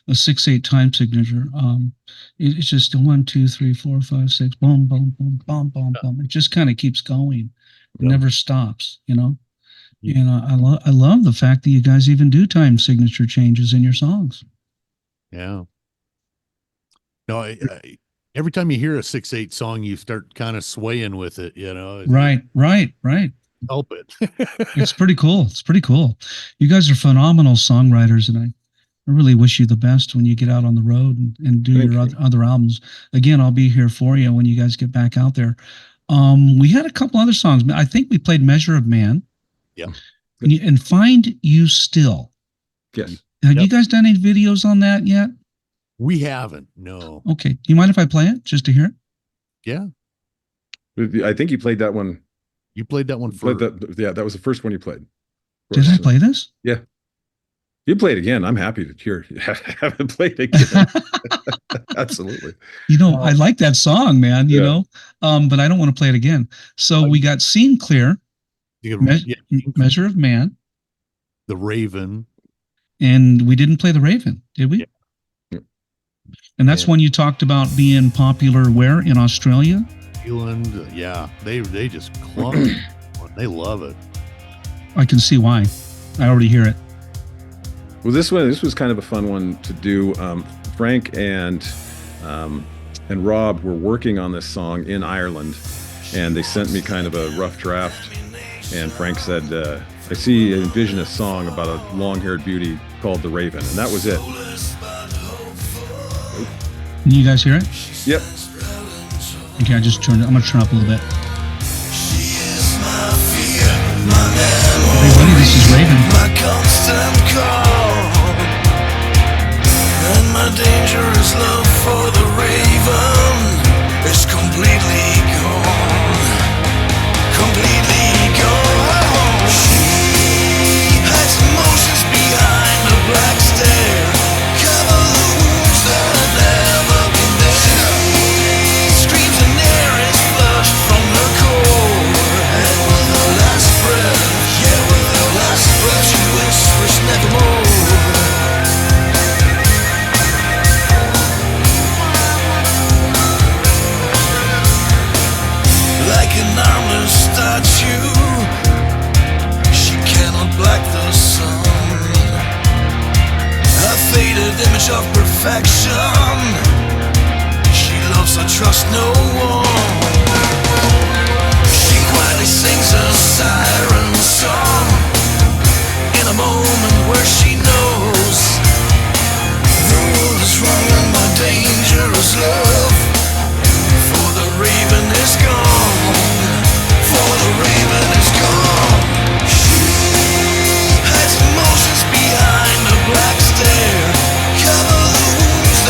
A 6/8 time signature. It's just a 1, 2, 3, 4, 5, 6, boom, boom, boom, boom, boom, boom. It just kind of keeps going. It never stops, you know. Yeah. And I love the fact that you guys even do time signature changes in your songs. Yeah. No, every time you hear a 6/8 song, you start kind of swaying with it, you know. Right. Help it. It's pretty cool. You guys are phenomenal songwriters, and I really wish you the best when you get out on the road and do your other albums. Again, I'll be here for you when you guys get back out there. We had a couple other songs. I think we played Measure of Man. Yeah. And Find You Still. Yes. Have you guys done any videos on that yet? We haven't. No. Okay. Do you mind if I play it just to hear it? Yeah. I think you played that one. You played that one first. That was the first one you played. Did I play this? Yeah. You played again. I'm happy to hear you haven't played again. Absolutely. You know, I like that song, man, you know, but I don't want to play it again. So we got Seen Clear, Measure of Man, The Raven. And we didn't play The Raven, did we? Yeah. And that's when you talked about being popular where? In Australia? England. Yeah. They just clung it. They love it. I can see why. I already hear it. Well, this was kind of a fun one to do. Frank and Rob were working on this song in Ireland, and they sent me kind of a rough draft. And Frank said, I envision a song about a long-haired beauty called The Raven, and that was it. Can you guys hear it? Yep. Okay, I'm going to turn up a little bit. Everybody, this is Raven. My constant call and my dangerous love for the Raven is completely gone. Completely gone. She hides emotions behind a black stare. Cover the wounds that have never been there. She screams and air is flushed from her core. And with her last breath, she whispers nevermore. Like an armless statue, she cannot black the sun. A faded image of perfection. She loves or trusts no one. She quietly sings a siren song in a moment where she knows the world is wrong and my dangerous love for the Raven is gone. For the Raven is gone. She hides emotions behind a black stare. Cover the wounds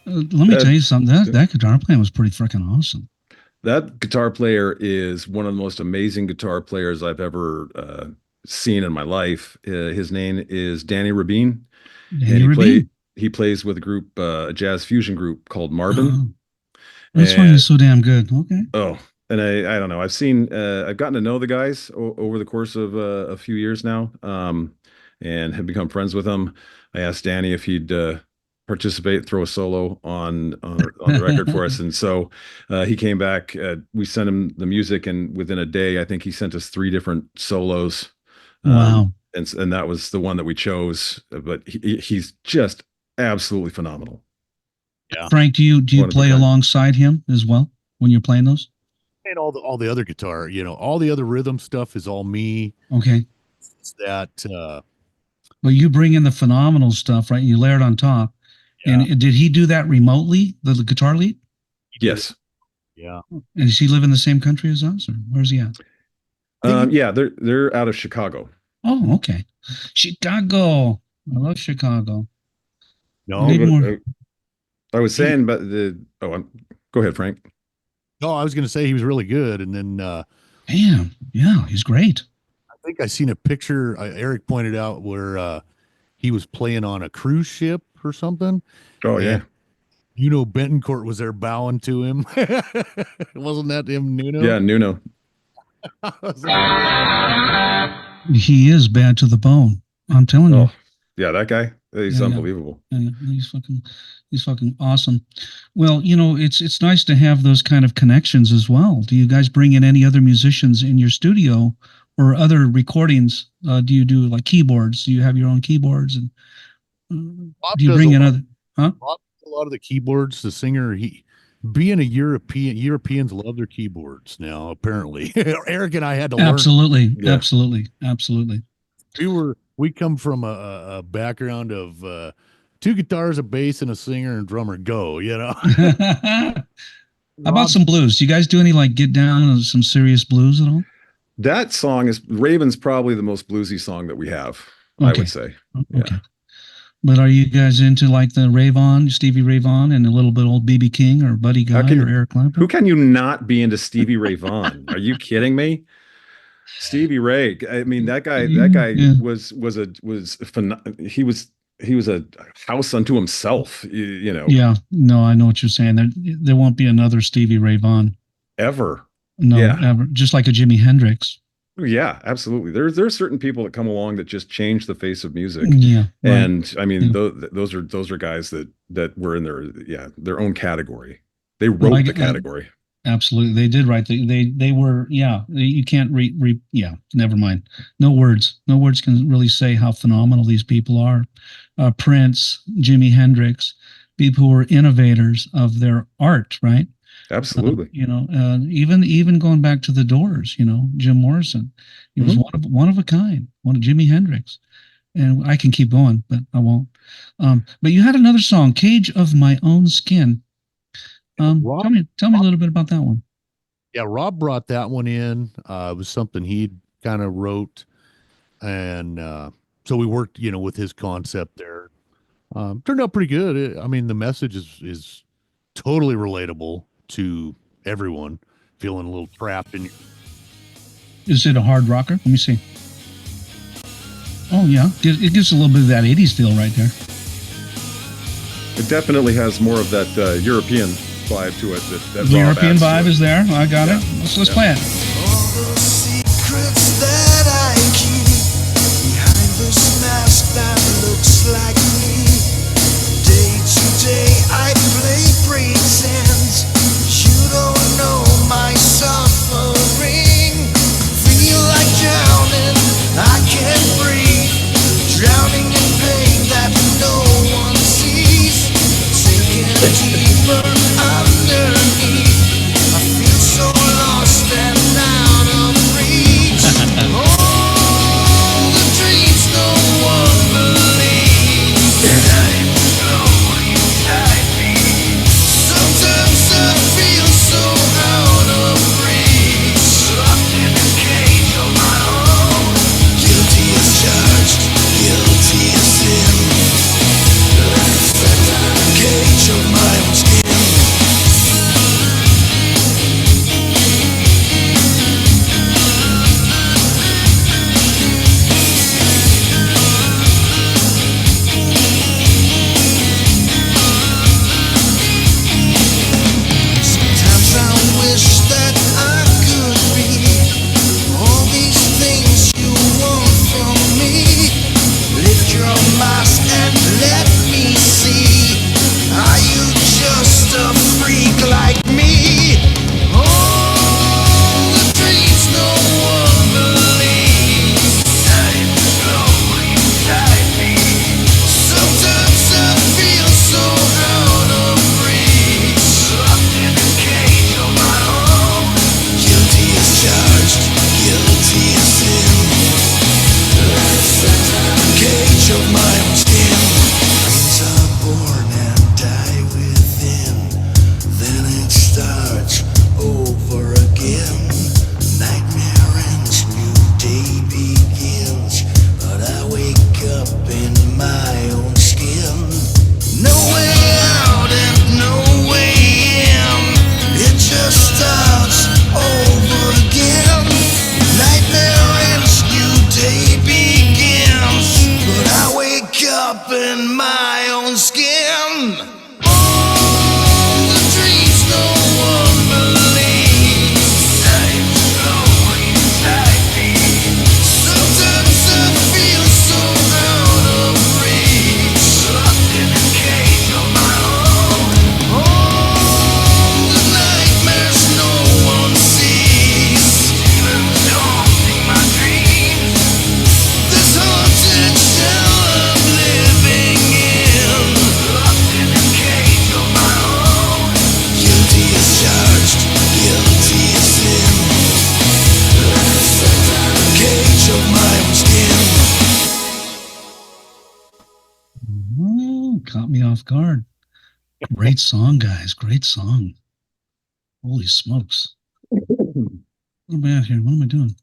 Let me tell you something. That guitar playing was pretty freaking awesome. That guitar player is one of the most amazing guitar players I've ever seen in my life. His name is Danny Rabin, Danny and Rabin. he plays with a group, a jazz fusion group called Marvin. Oh, that's why he's so damn good. Okay. Oh, and I don't know. I've gotten to know the guys over the course of a few years now, and have become friends with them. I asked Danny if he'd participate, throw a solo on the record for us, and so he came back. We sent him the music, and within a day, I think he sent us 3 different solos. Wow. And that was the one that we chose. But he's just absolutely phenomenal. Yeah. Frank, do you play alongside him as well when you're playing those? And all the other guitar, all the other rhythm stuff is all me. Okay. It's that. But you bring in the phenomenal stuff, right? You layer it on top. Yeah. And did he do that remotely, the guitar lead? Yes. Yeah. And does he live in the same country as us, or where's he at? Yeah, they're out of Chicago. Oh, okay. Chicago. I love Chicago. No, I was saying, but go ahead, Frank. No, I was going to say he was really good, and then damn, yeah, he's great. I think I seen a picture Eric pointed out where he was playing on a cruise ship or something. Oh yeah. Bentoncourt was there bowing to him. Wasn't that him, Nuno? Yeah, Nuno. He is bad to the bone. I'm telling you. Yeah, that guy. He's unbelievable. Yeah, he's fucking awesome. Well, it's nice to have those kind of connections as well. Do you guys bring in any other musicians in your studio or other recordings? Do you do like keyboards? Do you have your own keyboards? And do you bring in other? Huh? A lot of the keyboards. The singer, being a Europeans love their keyboards now. Apparently, Eric and I had to learn. Absolutely. We come from a background of 2 guitars, a bass, and a singer and drummer. Go, How about some blues? Do you guys do any get down on some serious blues at all? That song is Raven's probably the most bluesy song that we have. Okay. I would say. Okay. Yeah. But are you guys into the Stevie Ray Vaughan, and a little bit old B.B. King or Buddy Guy or Eric Clapton? Who can you not be into Stevie Ray Vaughan? Are you kidding me? Stevie Ray. I mean, that guy he was a house unto himself, Yeah. No, I know what you're saying. There won't be another Stevie Ray Vaughan. Ever. No, ever. Just like a Jimi Hendrix. Yeah, absolutely. There's certain people that come along that just change the face of music. Yeah. Right. And I mean, those are guys that were in their own category. They wrote the category. Absolutely. They did write. They were, you can't never mind. No words can really say how phenomenal these people are. Prince, Jimi Hendrix, people who were innovators of their art, right? Absolutely. Even going back to the Doors, Jim Morrison, he was one of a kind, one of Jimi Hendrix. And I can keep going, but I won't. But you had another song, Cage of My Own Skin. Rob, tell me a little bit about that one. Yeah, Rob brought that one in. It was something he kind of wrote, and so we worked, with his concept there. Turned out pretty good. I mean, the message is totally relatable to everyone feeling a little trapped in. Is it a hard rocker? Let me see. Oh yeah, it gives a little bit of that '80s feel right there. It definitely has more of that European vibe to it. That the European vibe is there. I got it. Let's play it. All the secrets that I keep behind this mask that looks like me. Day to day I play pretend. You don't know my suffering. Feel like drowning, I can't breathe. Drowning in pain that no one sees. Sinking deeper underneath. I feel so lost and out of reach. Oh, of my own skin. Dreams are born and die within. Then it starts over again. Nightmare ends, new day begins. But I wake up in my own skin. No way out and no way in. It just starts over again. Nightmare ends, new day begins. But I wake up in my own skin. All the dreams no one believes. Time slowly inside me. Sometimes I feel so out of reach. Locked in a cage of my own. All the nightmares no one sees. Demons haunting my dreams. This haunted shell I'm living in. Locked in a cage of my own. Guilty as charged, guilty as sin. Cage of my own skin. Oh, caught me off guard. Great song, guys. Great song. Holy smokes. What am I at here? What am I doing?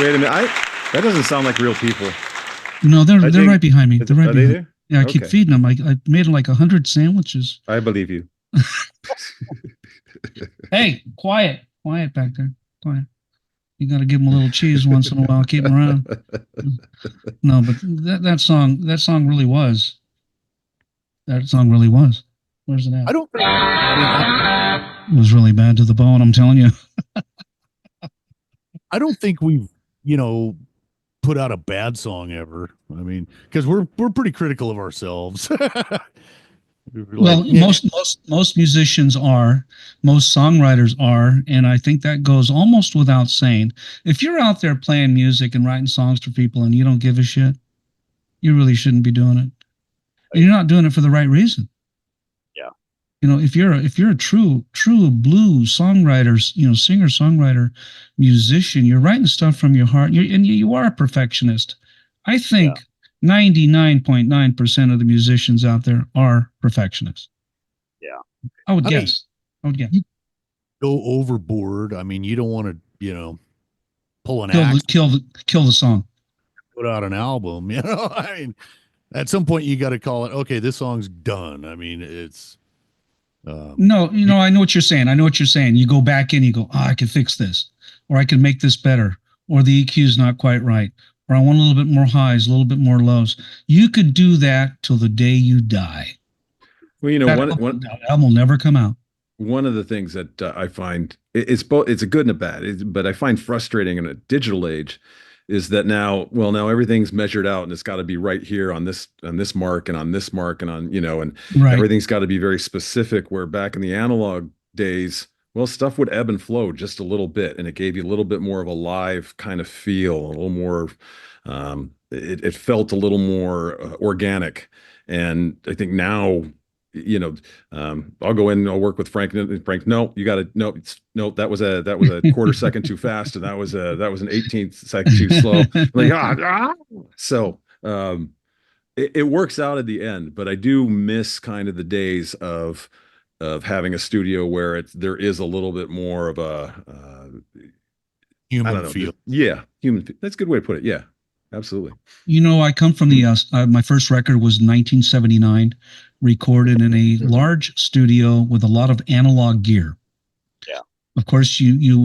Wait a minute. That doesn't sound like real people. No, they're think- right behind me. They're right Are they behind. there? Yeah, I keep Okay. feeding them. I made like 100 sandwiches. I believe you. Hey, quiet back there. Quiet. You got to give them a little cheese once in a while. Keep them around. No, but that song really was. That song really was. Where's it at? I don't think. I It was really bad to the bone. I'm telling you. don't think we've put out a bad song ever. I mean, because we're pretty critical of ourselves. Well, most musicians are, most songwriters are, and I think that goes almost without saying. If you're out there playing music and writing songs for people and you don't give a shit, you really shouldn't be doing it. And you're not doing it for the right reason. Yeah. If you're a true blues songwriter, singer-songwriter musician, you're writing stuff from your heart, and you are a perfectionist. I think 99.9% of the musicians out there are perfectionists. Yeah. I would I mean, guess. Go overboard. I mean, you don't want to, pull an Kill axe, the song. put out an album. I mean, at some point you got to call it. Okay, this song's done. I mean, it's. No, I know what you're saying. You go back in, you go, I can fix this, or I can make this better, or the EQ is not quite right, or I want a little bit more highs, a little bit more lows. You could do that till the day you die. Well, That album will never come out. one of the things that I find it's a good and a bad, but I find frustrating in a digital age is that now everything's measured out and it's got to be right here on this mark and on this mark and on, and Right. everything's got to be very specific, where back in the analog days, well, stuff would ebb and flow just a little bit, and it gave you a little bit more of a live kind of feel, a little more, it felt a little more organic. And I think now, I'll go in and I'll work with Frank. No, you got to, that was a quarter second too fast, and that was an 18th second too slow. So it works out at the end, but I do miss kind of the days of having a studio where there is a little bit more of a Human feel. Yeah, human. That's a good way to put it. Yeah, absolutely. I come from the my first record was 1979, recorded in a large studio with a lot of analog gear. Yeah. Of course,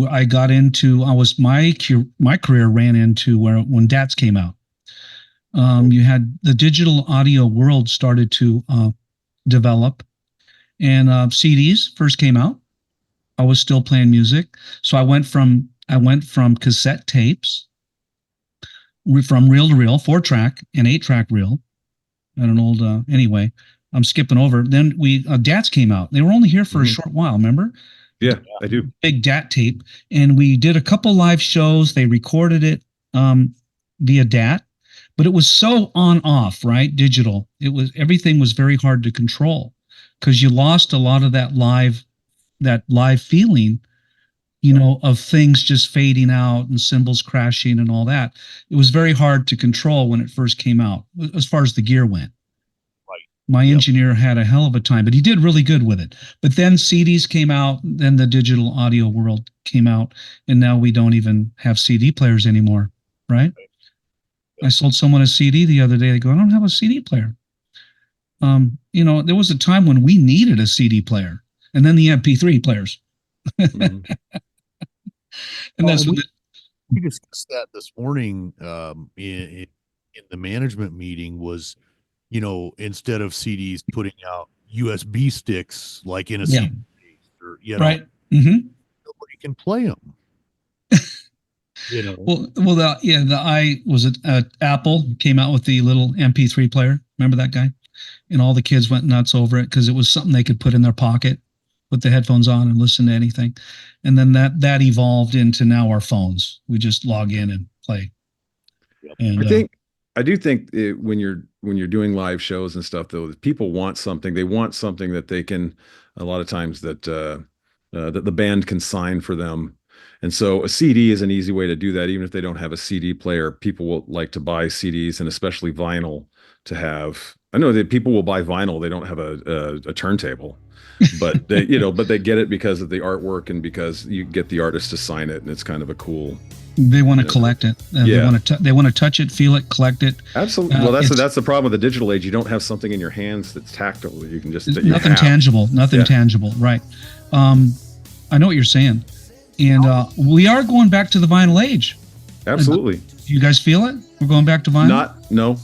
I got into, my career ran into when DATs came out. You had the digital audio world started to develop, and CDs first came out. I was still playing music, so I went from cassette tapes, from reel to reel, 4-track and 8-track reel, and an old anyway. I'm skipping over. Then DATs came out. They were only here for a short while. Remember? Yeah, I do. Big DAT tape, and we did a couple live shows. They recorded it via DAT, but it was so on off, right? Digital. Everything was very hard to control. because you lost a lot of that live feeling, of things just fading out and cymbals crashing and all that. It was very hard to control when it first came out, as far as the gear went. Right. My engineer had a hell of a time, but he did really good with it. But then CDs came out, then the digital audio world came out, and now we don't even have CD players anymore, right? I sold someone a CD the other day. They go, I don't have a CD player. There was a time when we needed a CD player, and then the MP3 players. Mm-hmm. And that's what we discussed that this morning in the management meeting was, instead of CDs putting out USB sticks like in a CD or, right. Mm-hmm. Nobody can play them. Apple came out with the little MP3 player. Remember that guy? And all the kids went nuts over it because it was something they could put in their pocket, put the headphones on and listen to anything. And then that evolved into now our phones. We just log in and play. And I do think when you're doing live shows and stuff, though, people want something. They want something that they can, a lot of times that the band can sign for them. And so a CD is an easy way to do that. Even if they don't have a CD player, people will like to buy CDs, and especially vinyl to have. I know that people will buy vinyl. They don't have a turntable, but they get it because of the artwork and because you get the artist to sign it, and it's kind of a cool. They want to collect it. They want to touch it, feel it, collect it. Absolutely. Well, that's the problem with the digital age. You don't have something in your hands that's tactile. You can just nothing tangible. Nothing tangible. Right. I know what you're saying, and we are going back to the vinyl age. Absolutely. You guys feel it? We're going back to vinyl. No.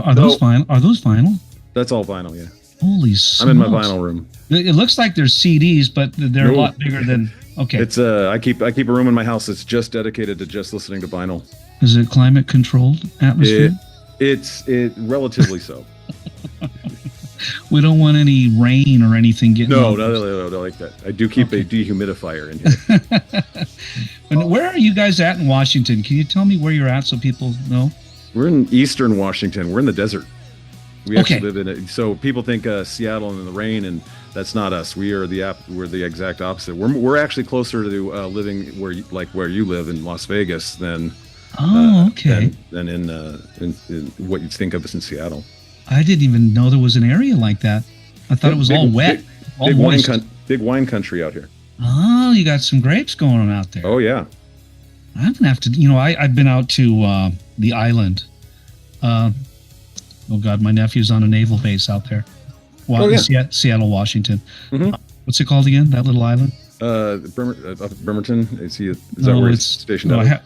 Are those vinyl? That's all vinyl, yeah. Holy smokes. I'm in my vinyl room. It looks like there's CDs, but they're a lot bigger than. Okay. It's I keep a room in my house that's just dedicated to just listening to vinyl. Is it climate controlled atmosphere? It's relatively so. We don't want any rain or anything getting. No, like that. I do keep a dehumidifier in here. And where are you guys at in Washington? Can you tell me where you're at so people know? We're in eastern Washington. We're in the desert. We actually live in it. So people think Seattle and the rain, and that's not us. We're the exact opposite. We're actually closer to living where you live in Las Vegas than than in what you'd think of as in Seattle. I didn't even know there was an area like that. I thought it was all wet. Big wine country out here. Oh, you got some grapes going on out there. Oh yeah. I'm gonna have to. I've been out to the island. Oh God, my nephew's on a naval base out there. Seattle, Washington. Mm-hmm. What's it called again? That little island? Bremerton. Is that where it's stationed at?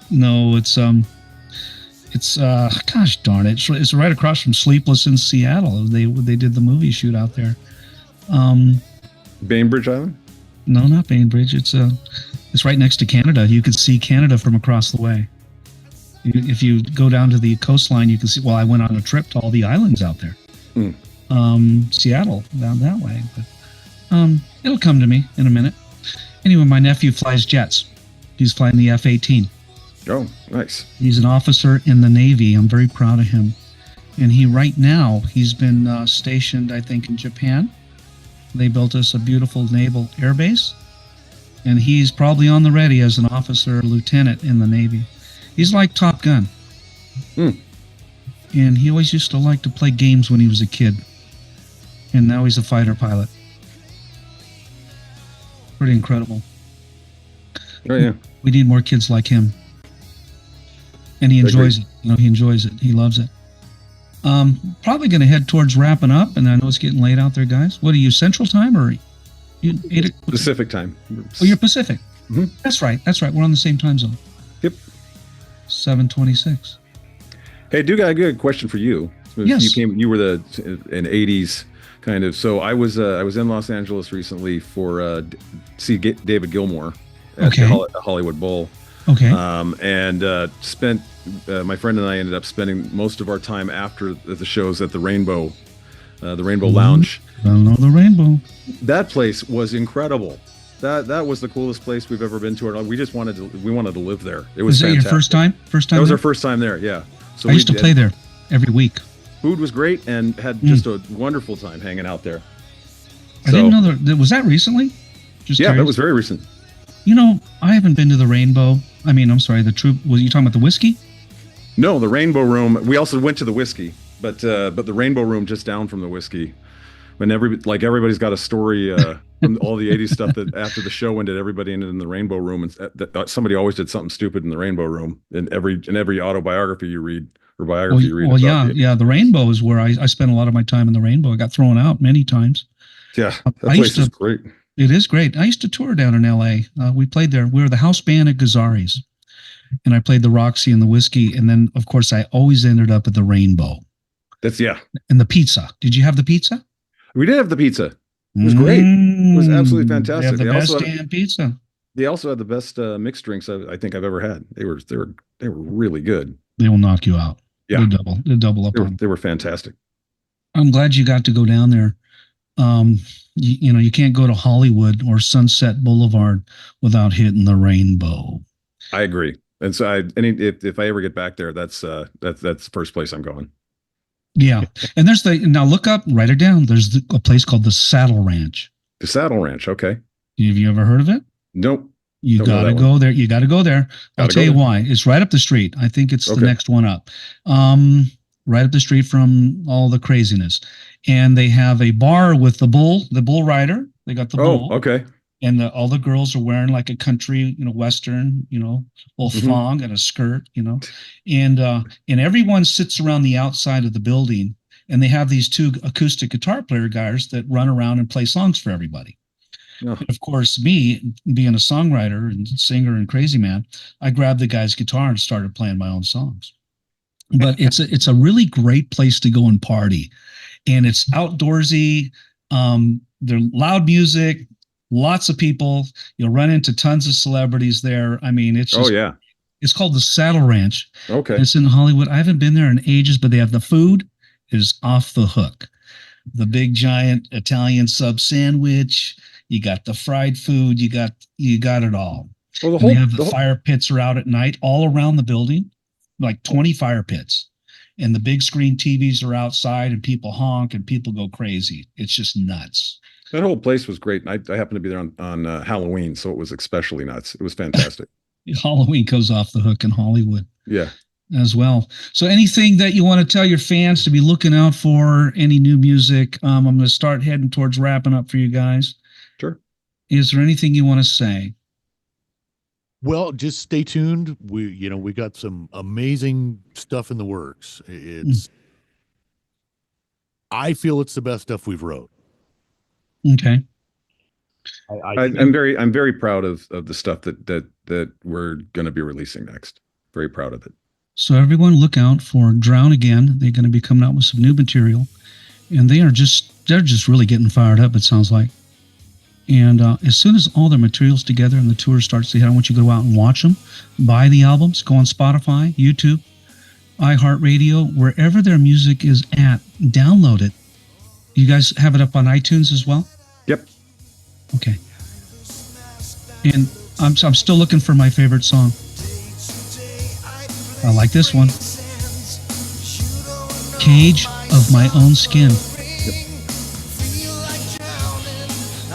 It's gosh darn it! It's right across from Sleepless in Seattle. They did the movie shoot out there. Bainbridge Island? No, not Bainbridge. It's right next to Canada. You could see Canada from across the way. If you go down to the coastline, you can see. Well, I went on a trip to all the islands out there. Seattle down that way, but it'll come to me in a minute. Anyway, my nephew flies jets. He's flying the F-18. Oh, nice. He's an officer in the Navy. I'm very proud of him. And he's been stationed, I think, in Japan. They built us a beautiful naval air base. And he's probably on the ready as an officer or lieutenant in the Navy. He's like Top Gun. And he always used to like to play games when he was a kid. And now he's a fighter pilot. Pretty incredible. Oh, yeah. We need more kids like him. And he enjoys it. He enjoys it. He loves it. Probably going to head towards wrapping up. And I know it's getting late out there, guys. What are you, Central Time or you? Pacific Time. Oh, you're Pacific. Mm-hmm. That's right. We're on the same time zone. Yep. 7:26. Hey, I do got a good question for you. Yes. You were an 80s kind of. So I was in Los Angeles recently for see David Gilmour at the Hollywood Bowl. Okay. And spent my friend and I ended up spending most of our time after the shows at the Rainbow Lounge. I know the Rainbow. That place was incredible. That was the coolest place we've ever been to. We just wanted to live there. It was that fantastic. Your first time? That was our first time there. Yeah. So I used to play there every week. Food was great, and had just a wonderful time hanging out there. I didn't know that. Was that recently? Just yeah, curious. that was very recent. You know, I haven't been to the Rainbow. I mean, I'm sorry, the Troop. Was you talking about the whiskey? No, the Rainbow Room. We also went to the whiskey, but the Rainbow Room just down from the whiskey. When everybody's got a story from all the '80s stuff that after the show ended, everybody ended in the Rainbow Room, and somebody always did something stupid in the Rainbow Room. In every autobiography you read or biography you read. Well, yeah. The Rainbow is where I spent a lot of my time in the Rainbow. I got thrown out many times. Yeah, that place is great. It is great. I used to tour down in L.A. We played there. We were the house band at Guitarist, and I played the Roxy and the Whiskey, and then of course I always ended up at the Rainbow. And the pizza. Did you have the pizza? We did have the pizza. It was great. It was absolutely fantastic. They have the best damn pizza. They also had the best mixed drinks I think I've ever had. They were really good. They will knock you out. Yeah, they double up. They were fantastic. I'm glad you got to go down there. You know, you can't go to Hollywood or Sunset Boulevard without hitting the Rainbow. I agree. And so if I ever get back there, that's the first place I'm going. Yeah. And now look up, write it down. There's a place called the Saddle Ranch. The Saddle Ranch. Okay. Have you ever heard of it? Nope. You got to go there. You got to go there. I'll tell you why. It's right up the street. I think it's the next one up. Right up the street from all the craziness. And they have a bar with the bull rider. They got the bull. Oh, okay. And all the girls are wearing like a country, Western, little thong and a skirt, and everyone sits around the outside of the building, and they have these two acoustic guitar player guys that run around and play songs for everybody. Oh. And of course, me being a songwriter and singer and crazy man, I grabbed the guy's guitar and started playing my own songs. But it's a really great place to go and party, and it's outdoorsy. There's loud music. Lots of people. You'll run into tons of celebrities there. I mean, it's just, it's called the Saddle Ranch. Okay. It's in Hollywood. I haven't been there in ages, but they have the food is off the hook. The big giant Italian sub sandwich. You got the fried food. You got it all. Well, they have the fire pits are out at night all around the building, like 20 fire pits. And the big screen TVs are outside, and people honk and people go crazy. It's just nuts. That whole place was great. I happened to be there on Halloween, so it was especially nuts. It was fantastic. Halloween goes off the hook in Hollywood. Yeah. As well. So anything that you want to tell your fans to be looking out for, any new music? I'm going to start heading towards wrapping up for you guys. Sure. Is there anything you want to say? Well, just stay tuned. We got some amazing stuff in the works. I feel it's the best stuff we've wrote. Okay. I'm very proud of the stuff that we're going to be releasing next. Very proud of it. So everyone look out for Drownagain. They're going to be coming out with some new material, and they're just really getting fired up, it sounds like. And as soon as all their material's together and the tour starts to hit, I want you to go out and watch them, buy the albums, go on Spotify, YouTube, iHeartRadio, wherever their music is at, download it. You guys have it up on iTunes as well? Yep. Okay. And I'm still looking for my favorite song. I like this one. Cage of My Own Skin. Yep.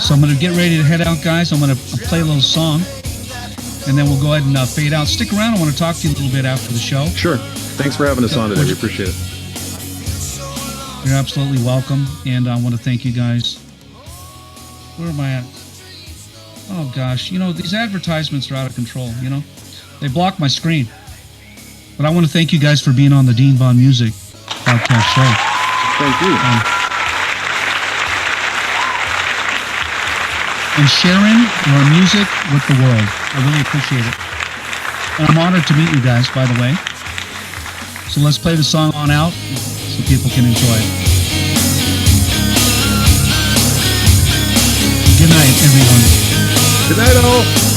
So I'm going to get ready to head out, guys. I'm going to play a little song, and then we'll go ahead and fade out. Stick around. I want to talk to you a little bit after the show. Sure. Thanks for having us on today. We appreciate it. You're absolutely welcome, and I want to thank you guys. Where am I at? Oh, gosh. These advertisements are out of control, They block my screen. But I want to thank you guys for being on the Dean Von Music podcast show. Thank you. And sharing your music with the world. I really appreciate it. And I'm honored to meet you guys, by the way. So let's play the song on out so people can enjoy it. Good night, everyone. Good night, all.